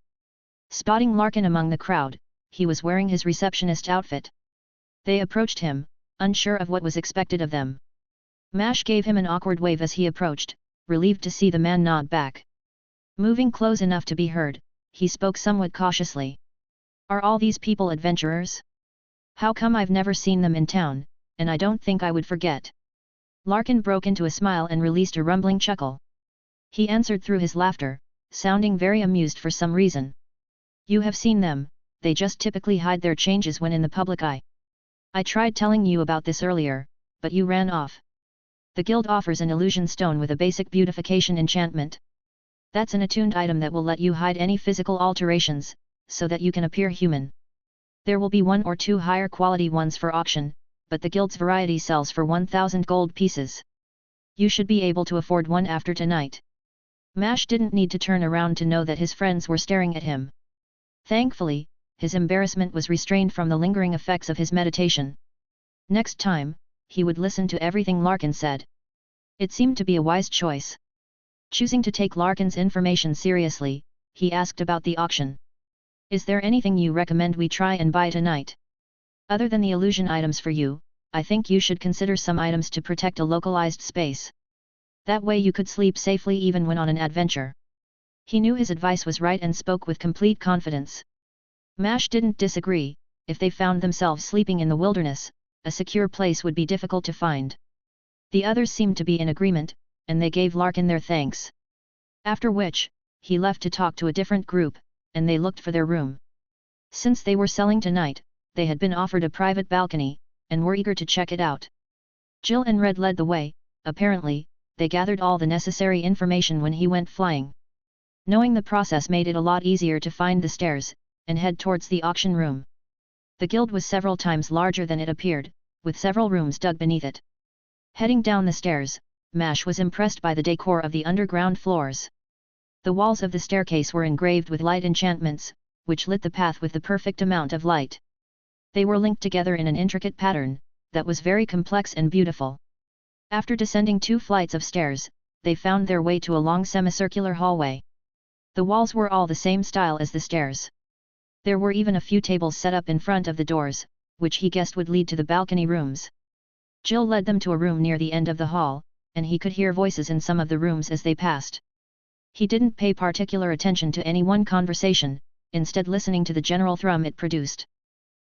Spotting Larkin among the crowd, he was wearing his receptionist outfit. They approached him, unsure of what was expected of them. Mash gave him an awkward wave as he approached, relieved to see the man nod back. Moving close enough to be heard, he spoke somewhat cautiously. Are all these people adventurers? How come I've never seen them in town, and I don't think I would forget? Larkin broke into a smile and released a rumbling chuckle. He answered through his laughter, sounding very amused for some reason. You have seen them, they just typically hide their changes when in the public eye. I tried telling you about this earlier, but you ran off. The guild offers an illusion stone with a basic beautification enchantment. That's an attuned item that will let you hide any physical alterations, so that you can appear human. There will be 1 or 2 higher quality ones for auction, but the guild's variety sells for 1,000 gold pieces. You should be able to afford one after tonight. Mash didn't need to turn around to know that his friends were staring at him. Thankfully, his embarrassment was restrained from the lingering effects of his meditation. Next time, he would listen to everything Larkin said. It seemed to be a wise choice. Choosing to take Larkin's information seriously, he asked about the auction. Is there anything you recommend we try and buy tonight? Other than the illusion items for you, I think you should consider some items to protect a localized space. That way you could sleep safely even when on an adventure. He knew his advice was right and spoke with complete confidence. Mash didn't disagree. If they found themselves sleeping in the wilderness, a secure place would be difficult to find. The others seemed to be in agreement, and they gave Larkin their thanks. After which, he left to talk to a different group, and they looked for their room. Since they were selling tonight, they had been offered a private balcony, and were eager to check it out. Jill and Red led the way. Apparently, they gathered all the necessary information when he went flying. Knowing the process made it a lot easier to find the stairs, and head towards the auction room. The guild was several times larger than it appeared, with several rooms dug beneath it. Heading down the stairs, Mash was impressed by the decor of the underground floors. The walls of the staircase were engraved with light enchantments, which lit the path with the perfect amount of light. They were linked together in an intricate pattern, that was very complex and beautiful. After descending 2 flights of stairs, they found their way to a long semicircular hallway. The walls were all the same style as the stairs. There were even a few tables set up in front of the doors, which he guessed would lead to the balcony rooms. Jill led them to a room near the end of the hall, and he could hear voices in some of the rooms as they passed. He didn't pay particular attention to any one conversation, instead listening to the general thrum it produced.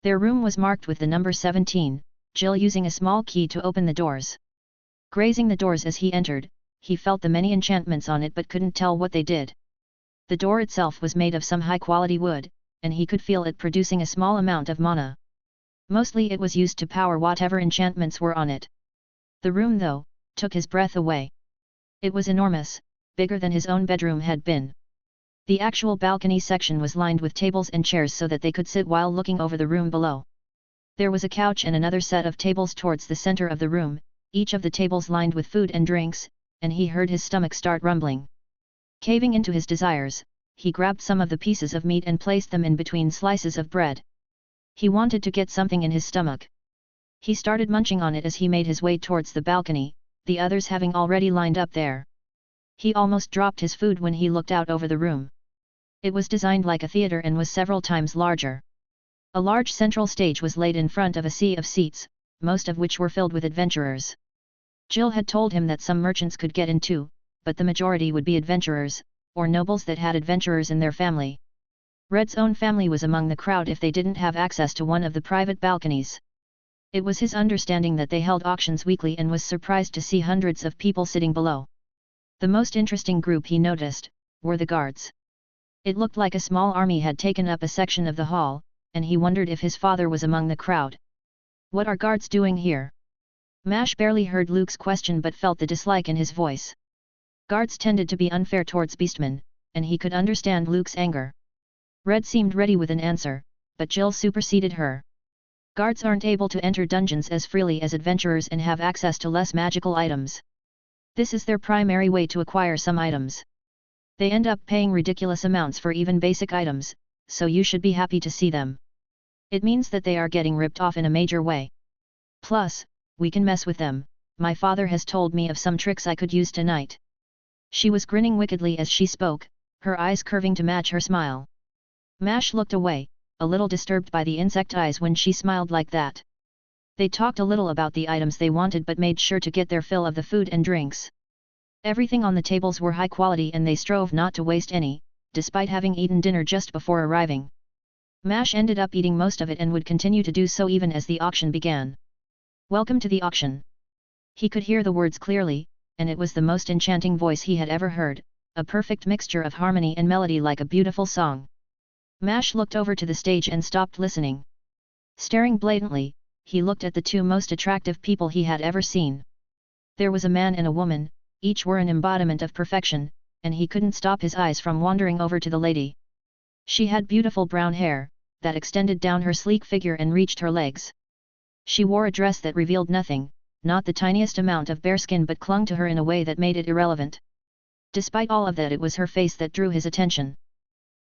Their room was marked with the number 17, Jill using a small key to open the doors. Grazing the doors as he entered, he felt the many enchantments on it but couldn't tell what they did. The door itself was made of some high-quality wood, and he could feel it producing a small amount of mana. Mostly it was used to power whatever enchantments were on it. The room, though, took his breath away. It was enormous, bigger than his own bedroom had been. The actual balcony section was lined with tables and chairs so that they could sit while looking over the room below. There was a couch and another set of tables towards the center of the room, each of the tables lined with food and drinks, and he heard his stomach start rumbling. Caving into his desires, he grabbed some of the pieces of meat and placed them in between slices of bread. He wanted to get something in his stomach. He started munching on it as he made his way towards the balcony, the others having already lined up there. He almost dropped his food when he looked out over the room. It was designed like a theater and was several times larger. A large central stage was laid in front of a sea of seats, most of which were filled with adventurers. Jill had told him that some merchants could get in too, but the majority would be adventurers, or nobles that had adventurers in their family. Red's own family was among the crowd if they didn't have access to one of the private balconies. It was his understanding that they held auctions weekly and was surprised to see hundreds of people sitting below. The most interesting group he noticed were the guards. It looked like a small army had taken up a section of the hall, and he wondered if his father was among the crowd. "What are guards doing here?" Mash barely heard Luke's question but felt the dislike in his voice. Guards tended to be unfair towards beastmen, and he could understand Luke's anger. Red seemed ready with an answer, but Jill superseded her. Guards aren't able to enter dungeons as freely as adventurers and have access to less magical items. This is their primary way to acquire some items. They end up paying ridiculous amounts for even basic items, so you should be happy to see them. It means that they are getting ripped off in a major way. Plus, we can mess with them. My father has told me of some tricks I could use tonight. She was grinning wickedly as she spoke, her eyes curving to match her smile. Mash looked away, a little disturbed by the insect eyes when she smiled like that. They talked a little about the items they wanted but made sure to get their fill of the food and drinks. Everything on the tables were high quality and they strove not to waste any, despite having eaten dinner just before arriving. Mash ended up eating most of it and would continue to do so even as the auction began. "Welcome to the auction." He could hear the words clearly, and it was the most enchanting voice he had ever heard, a perfect mixture of harmony and melody like a beautiful song. Mash looked over to the stage and stopped listening. Staring blatantly, he looked at the 2 most attractive people he had ever seen. There was a man and a woman, each were an embodiment of perfection, and he couldn't stop his eyes from wandering over to the lady. She had beautiful brown hair, that extended down her sleek figure and reached her legs. She wore a dress that revealed nothing, not the tiniest amount of bare skin but clung to her in a way that made it irrelevant. Despite all of that, it was her face that drew his attention.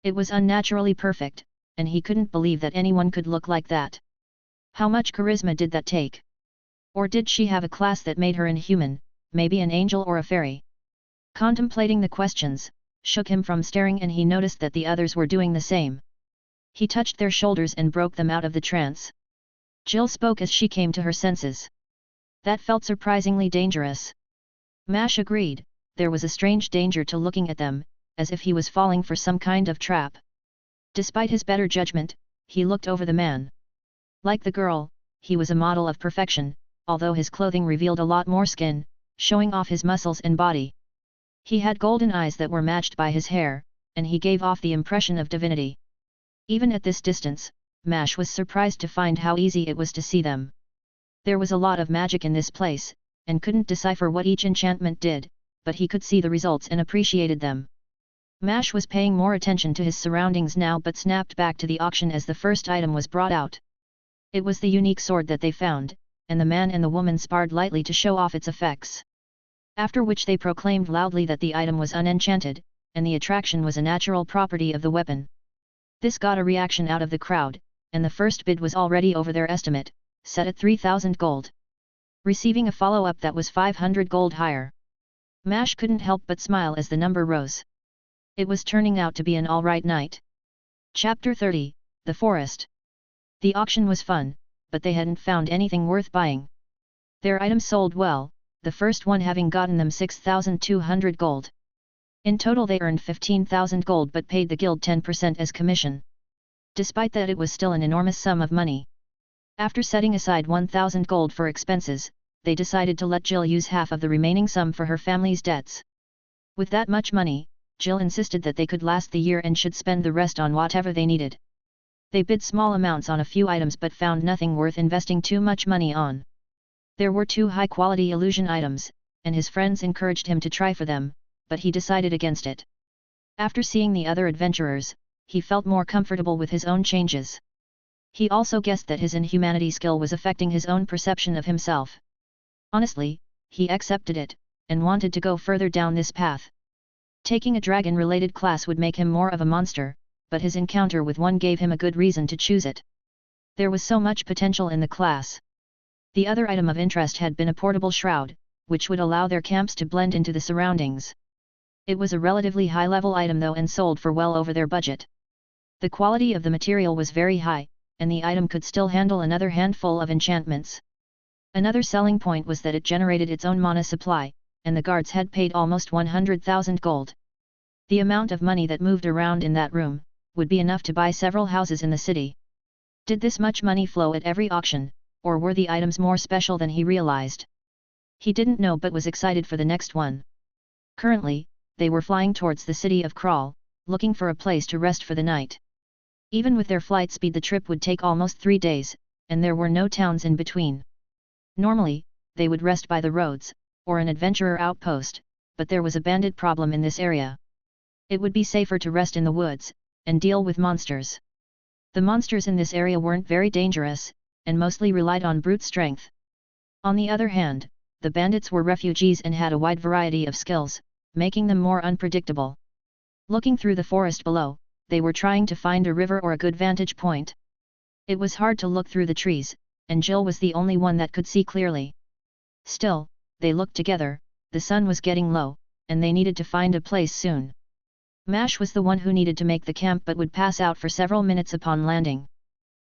It was unnaturally perfect, and he couldn't believe that anyone could look like that. How much charisma did that take? Or did she have a class that made her inhuman, maybe an angel or a fairy? Contemplating the questions shook him from staring, and he noticed that the others were doing the same. He touched their shoulders and broke them out of the trance. Jill spoke as she came to her senses. That felt surprisingly dangerous. Mash agreed, there was a strange danger to looking at them, as if he was falling for some kind of trap. Despite his better judgment, he looked over the man. Like the girl, he was a model of perfection, although his clothing revealed a lot more skin, showing off his muscles and body. He had golden eyes that were matched by his hair, and he gave off the impression of divinity. Even at this distance, Mash was surprised to find how easy it was to see them. There was a lot of magic in this place, and couldn't decipher what each enchantment did, but he could see the results and appreciated them. Mash was paying more attention to his surroundings now but snapped back to the auction as the first item was brought out. It was the unique sword that they found, and the man and the woman sparred lightly to show off its effects. After which they proclaimed loudly that the item was unenchanted, and the attraction was a natural property of the weapon. This got a reaction out of the crowd, and the first bid was already over their estimate, set at 3,000 gold. Receiving a follow-up that was 500 gold higher. Mash couldn't help but smile as the number rose. It was turning out to be an alright night. Chapter 30, The Forest. The auction was fun, but they hadn't found anything worth buying. Their items sold well, the first one having gotten them 6,200 gold. In total they earned 15,000 gold but paid the guild 10% as commission. Despite that, it was still an enormous sum of money. After setting aside 1,000 gold for expenses, they decided to let Jill use half of the remaining sum for her family's debts. With that much money, Jill insisted that they could last the year and should spend the rest on whatever they needed. They bid small amounts on a few items but found nothing worth investing too much money on. There were 2 high-quality illusion items, and his friends encouraged him to try for them, but he decided against it. After seeing the other adventurers, he felt more comfortable with his own changes. He also guessed that his inhumanity skill was affecting his own perception of himself. Honestly, he accepted it, and wanted to go further down this path. Taking a dragon-related class would make him more of a monster, but his encounter with one gave him a good reason to choose it. There was so much potential in the class. The other item of interest had been a portable shroud, which would allow their camps to blend into the surroundings. It was a relatively high-level item though and sold for well over their budget. The quality of the material was very high, and the item could still handle another handful of enchantments. Another selling point was that it generated its own mana supply, and the guards had paid almost 100,000 gold. The amount of money that moved around in that room would be enough to buy several houses in the city. Did this much money flow at every auction, or were the items more special than he realized? He didn't know but was excited for the next one. Currently, they were flying towards the city of Kral, looking for a place to rest for the night. Even with their flight speed the trip would take almost 3 days, and there were no towns in between. Normally, they would rest by the roads, or an adventurer outpost, but there was a bandit problem in this area. It would be safer to rest in the woods, and deal with monsters. The monsters in this area weren't very dangerous, and mostly relied on brute strength. On the other hand, the bandits were refugees and had a wide variety of skills, making them more unpredictable. Looking through the forest below, they were trying to find a river or a good vantage point. It was hard to look through the trees, and Jill was the only one that could see clearly. Still, they looked together. The sun was getting low, and they needed to find a place soon. Mash was the one who needed to make the camp but would pass out for several minutes upon landing.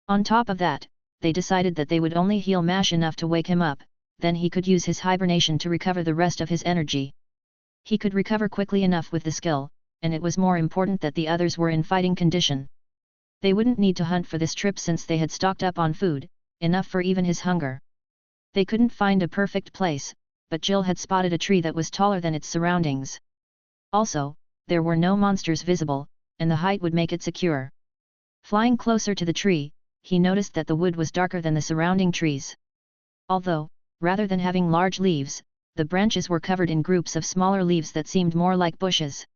On top of that, they decided that they would only heal Mash enough to wake him up, then he could use his hibernation to recover the rest of his energy. He could recover quickly enough with the skill, and it was more important that the others were in fighting condition. They wouldn't need to hunt for this trip since they had stocked up on food, enough for even his hunger. They couldn't find a perfect place, but Jill had spotted a tree that was taller than its surroundings. Also, there were no monsters visible, and the height would make it secure. Flying closer to the tree, he noticed that the wood was darker than the surrounding trees. Although, rather than having large leaves, the branches were covered in groups of smaller leaves that seemed more like bushes.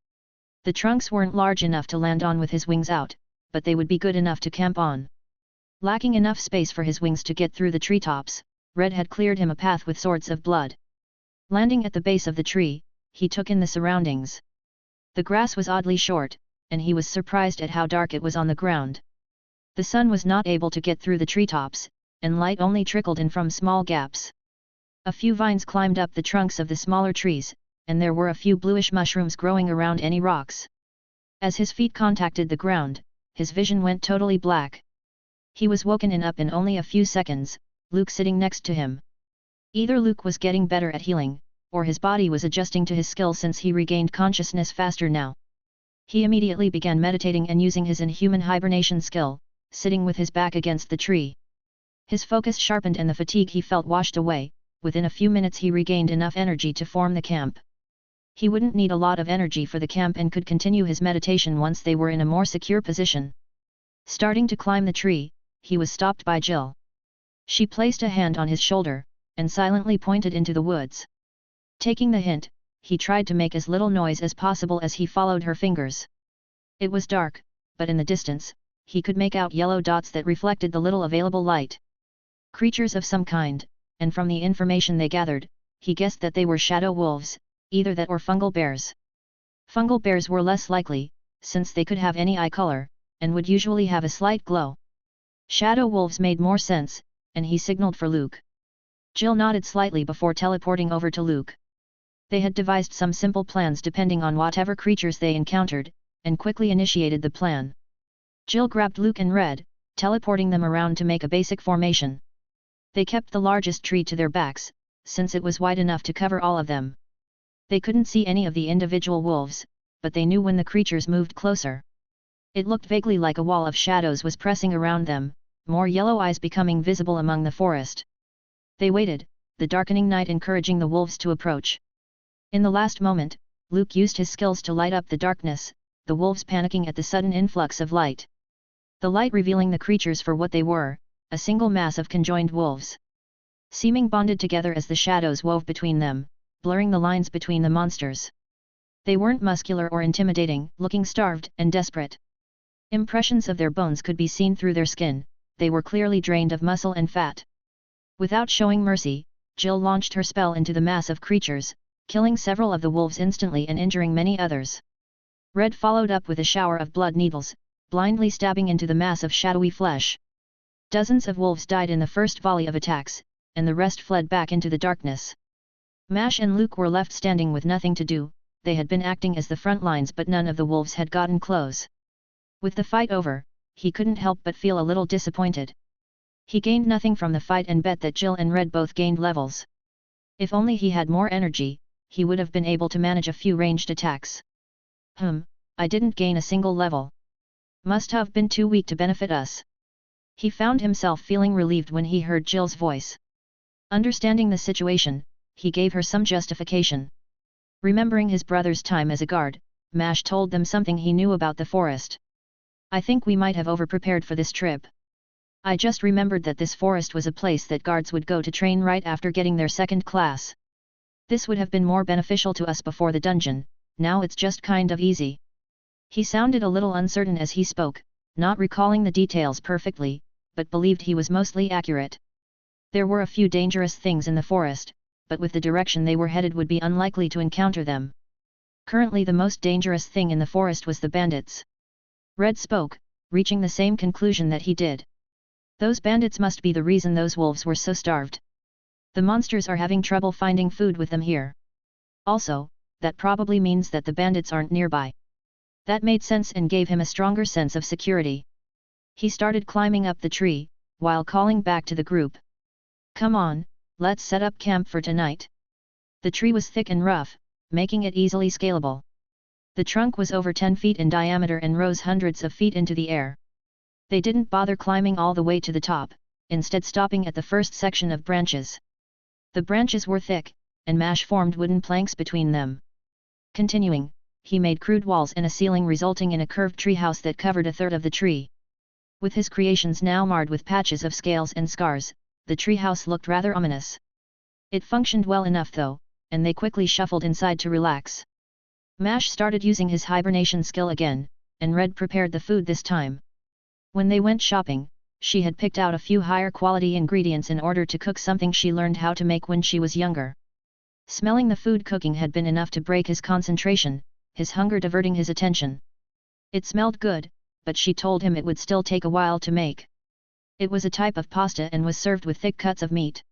The trunks weren't large enough to land on with his wings out, but they would be good enough to camp on. Lacking enough space for his wings to get through the treetops, Red had cleared him a path with swords of blood. Landing at the base of the tree, he took in the surroundings. The grass was oddly short, and he was surprised at how dark it was on the ground. The sun was not able to get through the treetops, and light only trickled in from small gaps. A few vines climbed up the trunks of the smaller trees, and there were a few bluish mushrooms growing around any rocks. As his feet contacted the ground, his vision went totally black. He was woken up in only a few seconds, Luke sitting next to him. Either Luke was getting better at healing, or his body was adjusting to his skill since he regained consciousness faster now. He immediately began meditating and using his inhuman hibernation skill, sitting with his back against the tree. His focus sharpened and the fatigue he felt washed away. Within a few minutes he regained enough energy to form the camp. He wouldn't need a lot of energy for the camp and could continue his meditation once they were in a more secure position. Starting to climb the tree, he was stopped by Jill. She placed a hand on his shoulder, and silently pointed into the woods. Taking the hint, he tried to make as little noise as possible as he followed her fingers. It was dark, but in the distance, he could make out yellow dots that reflected the little available light. Creatures of some kind, and from the information they gathered, he guessed that they were shadow wolves, either that or fungal bears. Fungal bears were less likely, since they could have any eye color, and would usually have a slight glow. Shadow wolves made more sense, and he signaled for Luke. Jill nodded slightly before teleporting over to Luke. They had devised some simple plans depending on whatever creatures they encountered, and quickly initiated the plan. Jill grabbed Luke and Red, teleporting them around to make a basic formation. They kept the largest tree to their backs, since it was wide enough to cover all of them. They couldn't see any of the individual wolves, but they knew when the creatures moved closer. It looked vaguely like a wall of shadows was pressing around them, more yellow eyes becoming visible among the forest. They waited, the darkening night encouraging the wolves to approach. In the last moment, Luke used his skills to light up the darkness, the wolves panicking at the sudden influx of light. The light revealing the creatures for what they were, a single mass of conjoined wolves. Seeming bonded together as the shadows wove between them, blurring the lines between the monsters. They weren't muscular or intimidating, looking starved and desperate. Impressions of their bones could be seen through their skin, they were clearly drained of muscle and fat. Without showing mercy, Jill launched her spell into the mass of creatures, killing several of the wolves instantly and injuring many others. Red followed up with a shower of blood needles, blindly stabbing into the mass of shadowy flesh. Dozens of wolves died in the first volley of attacks, and the rest fled back into the darkness. Mash and Luke were left standing with nothing to do, they had been acting as the front lines but none of the wolves had gotten close. With the fight over, he couldn't help but feel a little disappointed. He gained nothing from the fight and bet that Jill and Red both gained levels. If only he had more energy, he would have been able to manage a few ranged attacks. I didn't gain a single level. Must have been too weak to benefit us. He found himself feeling relieved when he heard Jill's voice. Understanding the situation, he gave her some justification. Remembering his brother's time as a guard, Mash told them something he knew about the forest. I think we might have overprepared for this trip. I just remembered that this forest was a place that guards would go to train right after getting their second class. This would have been more beneficial to us before the dungeon, now it's just kind of easy. He sounded a little uncertain as he spoke, not recalling the details perfectly, but believed he was mostly accurate. There were a few dangerous things in the forest, but with the direction they were headed would be unlikely to encounter them. Currently the most dangerous thing in the forest was the bandits. Red spoke, reaching the same conclusion that he did. Those bandits must be the reason those wolves were so starved. The monsters are having trouble finding food with them here. Also, that probably means that the bandits aren't nearby. That made sense and gave him a stronger sense of security. He started climbing up the tree, while calling back to the group. Come on, let's set up camp for tonight. The tree was thick and rough, making it easily scalable. The trunk was over 10 feet in diameter and rose hundreds of feet into the air. They didn't bother climbing all the way to the top, instead stopping at the first section of branches. The branches were thick, and Mash formed wooden planks between them. Continuing, he made crude walls and a ceiling resulting in a curved treehouse that covered a third of the tree. With his creations now marred with patches of scales and scars, the treehouse looked rather ominous. It functioned well enough though, and they quickly shuffled inside to relax. Mash started using his hibernation skill again, and Red prepared the food this time. When they went shopping, she had picked out a few higher quality ingredients in order to cook something she learned how to make when she was younger. Smelling the food cooking had been enough to break his concentration, his hunger diverting his attention. It smelled good, but she told him it would still take a while to make. It was a type of pasta and was served with thick cuts of meat.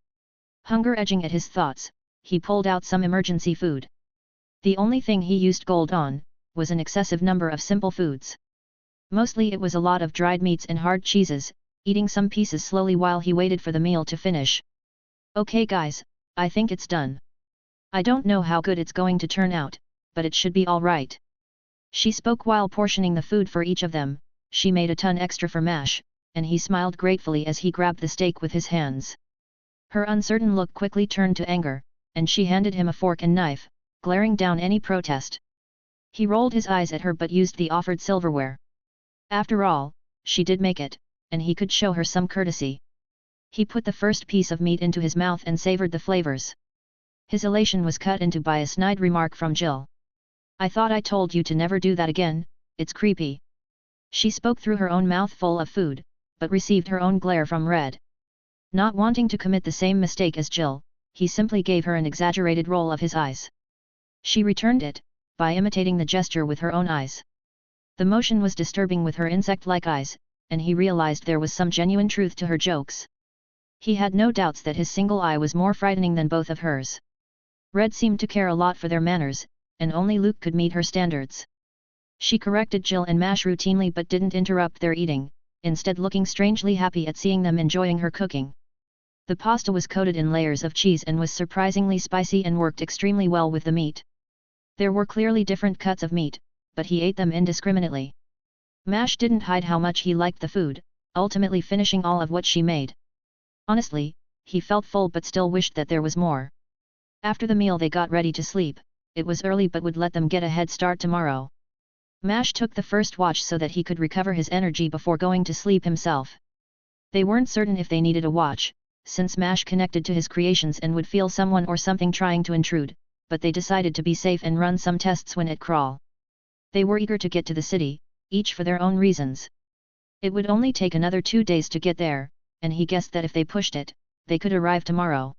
Hunger edging at his thoughts, he pulled out some emergency food. The only thing he used gold on, was an excessive number of simple foods. Mostly it was a lot of dried meats and hard cheeses, eating some pieces slowly while he waited for the meal to finish. Okay guys, I think it's done. I don't know how good it's going to turn out, but it should be alright. She spoke while portioning the food for each of them. She made a ton extra for Mash, and he smiled gratefully as he grabbed the steak with his hands. Her uncertain look quickly turned to anger, and she handed him a fork and knife, glaring down any protest. He rolled his eyes at her but used the offered silverware. After all, she did make it, and he could show her some courtesy. He put the first piece of meat into his mouth and savored the flavors. His elation was cut into by a snide remark from Jill. "I thought I told you to never do that again, it's creepy." She spoke through her own mouth full of food, but received her own glare from Red. Not wanting to commit the same mistake as Jill, he simply gave her an exaggerated roll of his eyes. She returned it, by imitating the gesture with her own eyes. The motion was disturbing with her insect-like eyes, and he realized there was some genuine truth to her jokes. He had no doubts that his single eye was more frightening than both of hers. Red seemed to care a lot for their manners, and only Luke could meet her standards. She corrected Jill and Mash routinely but didn't interrupt their eating, instead looking strangely happy at seeing them enjoying her cooking. The pasta was coated in layers of cheese and was surprisingly spicy and worked extremely well with the meat. There were clearly different cuts of meat, but he ate them indiscriminately. Mash didn't hide how much he liked the food, ultimately finishing all of what she made. Honestly, he felt full but still wished that there was more. After the meal they got ready to sleep. It was early but would let them get a head start tomorrow. Mash took the first watch so that he could recover his energy before going to sleep himself. They weren't certain if they needed a watch, since Mash connected to his creations and would feel someone or something trying to intrude, but they decided to be safe and run some tests when at crawl. They were eager to get to the city, each for their own reasons. It would only take another 2 days to get there, and he guessed that if they pushed it, they could arrive tomorrow.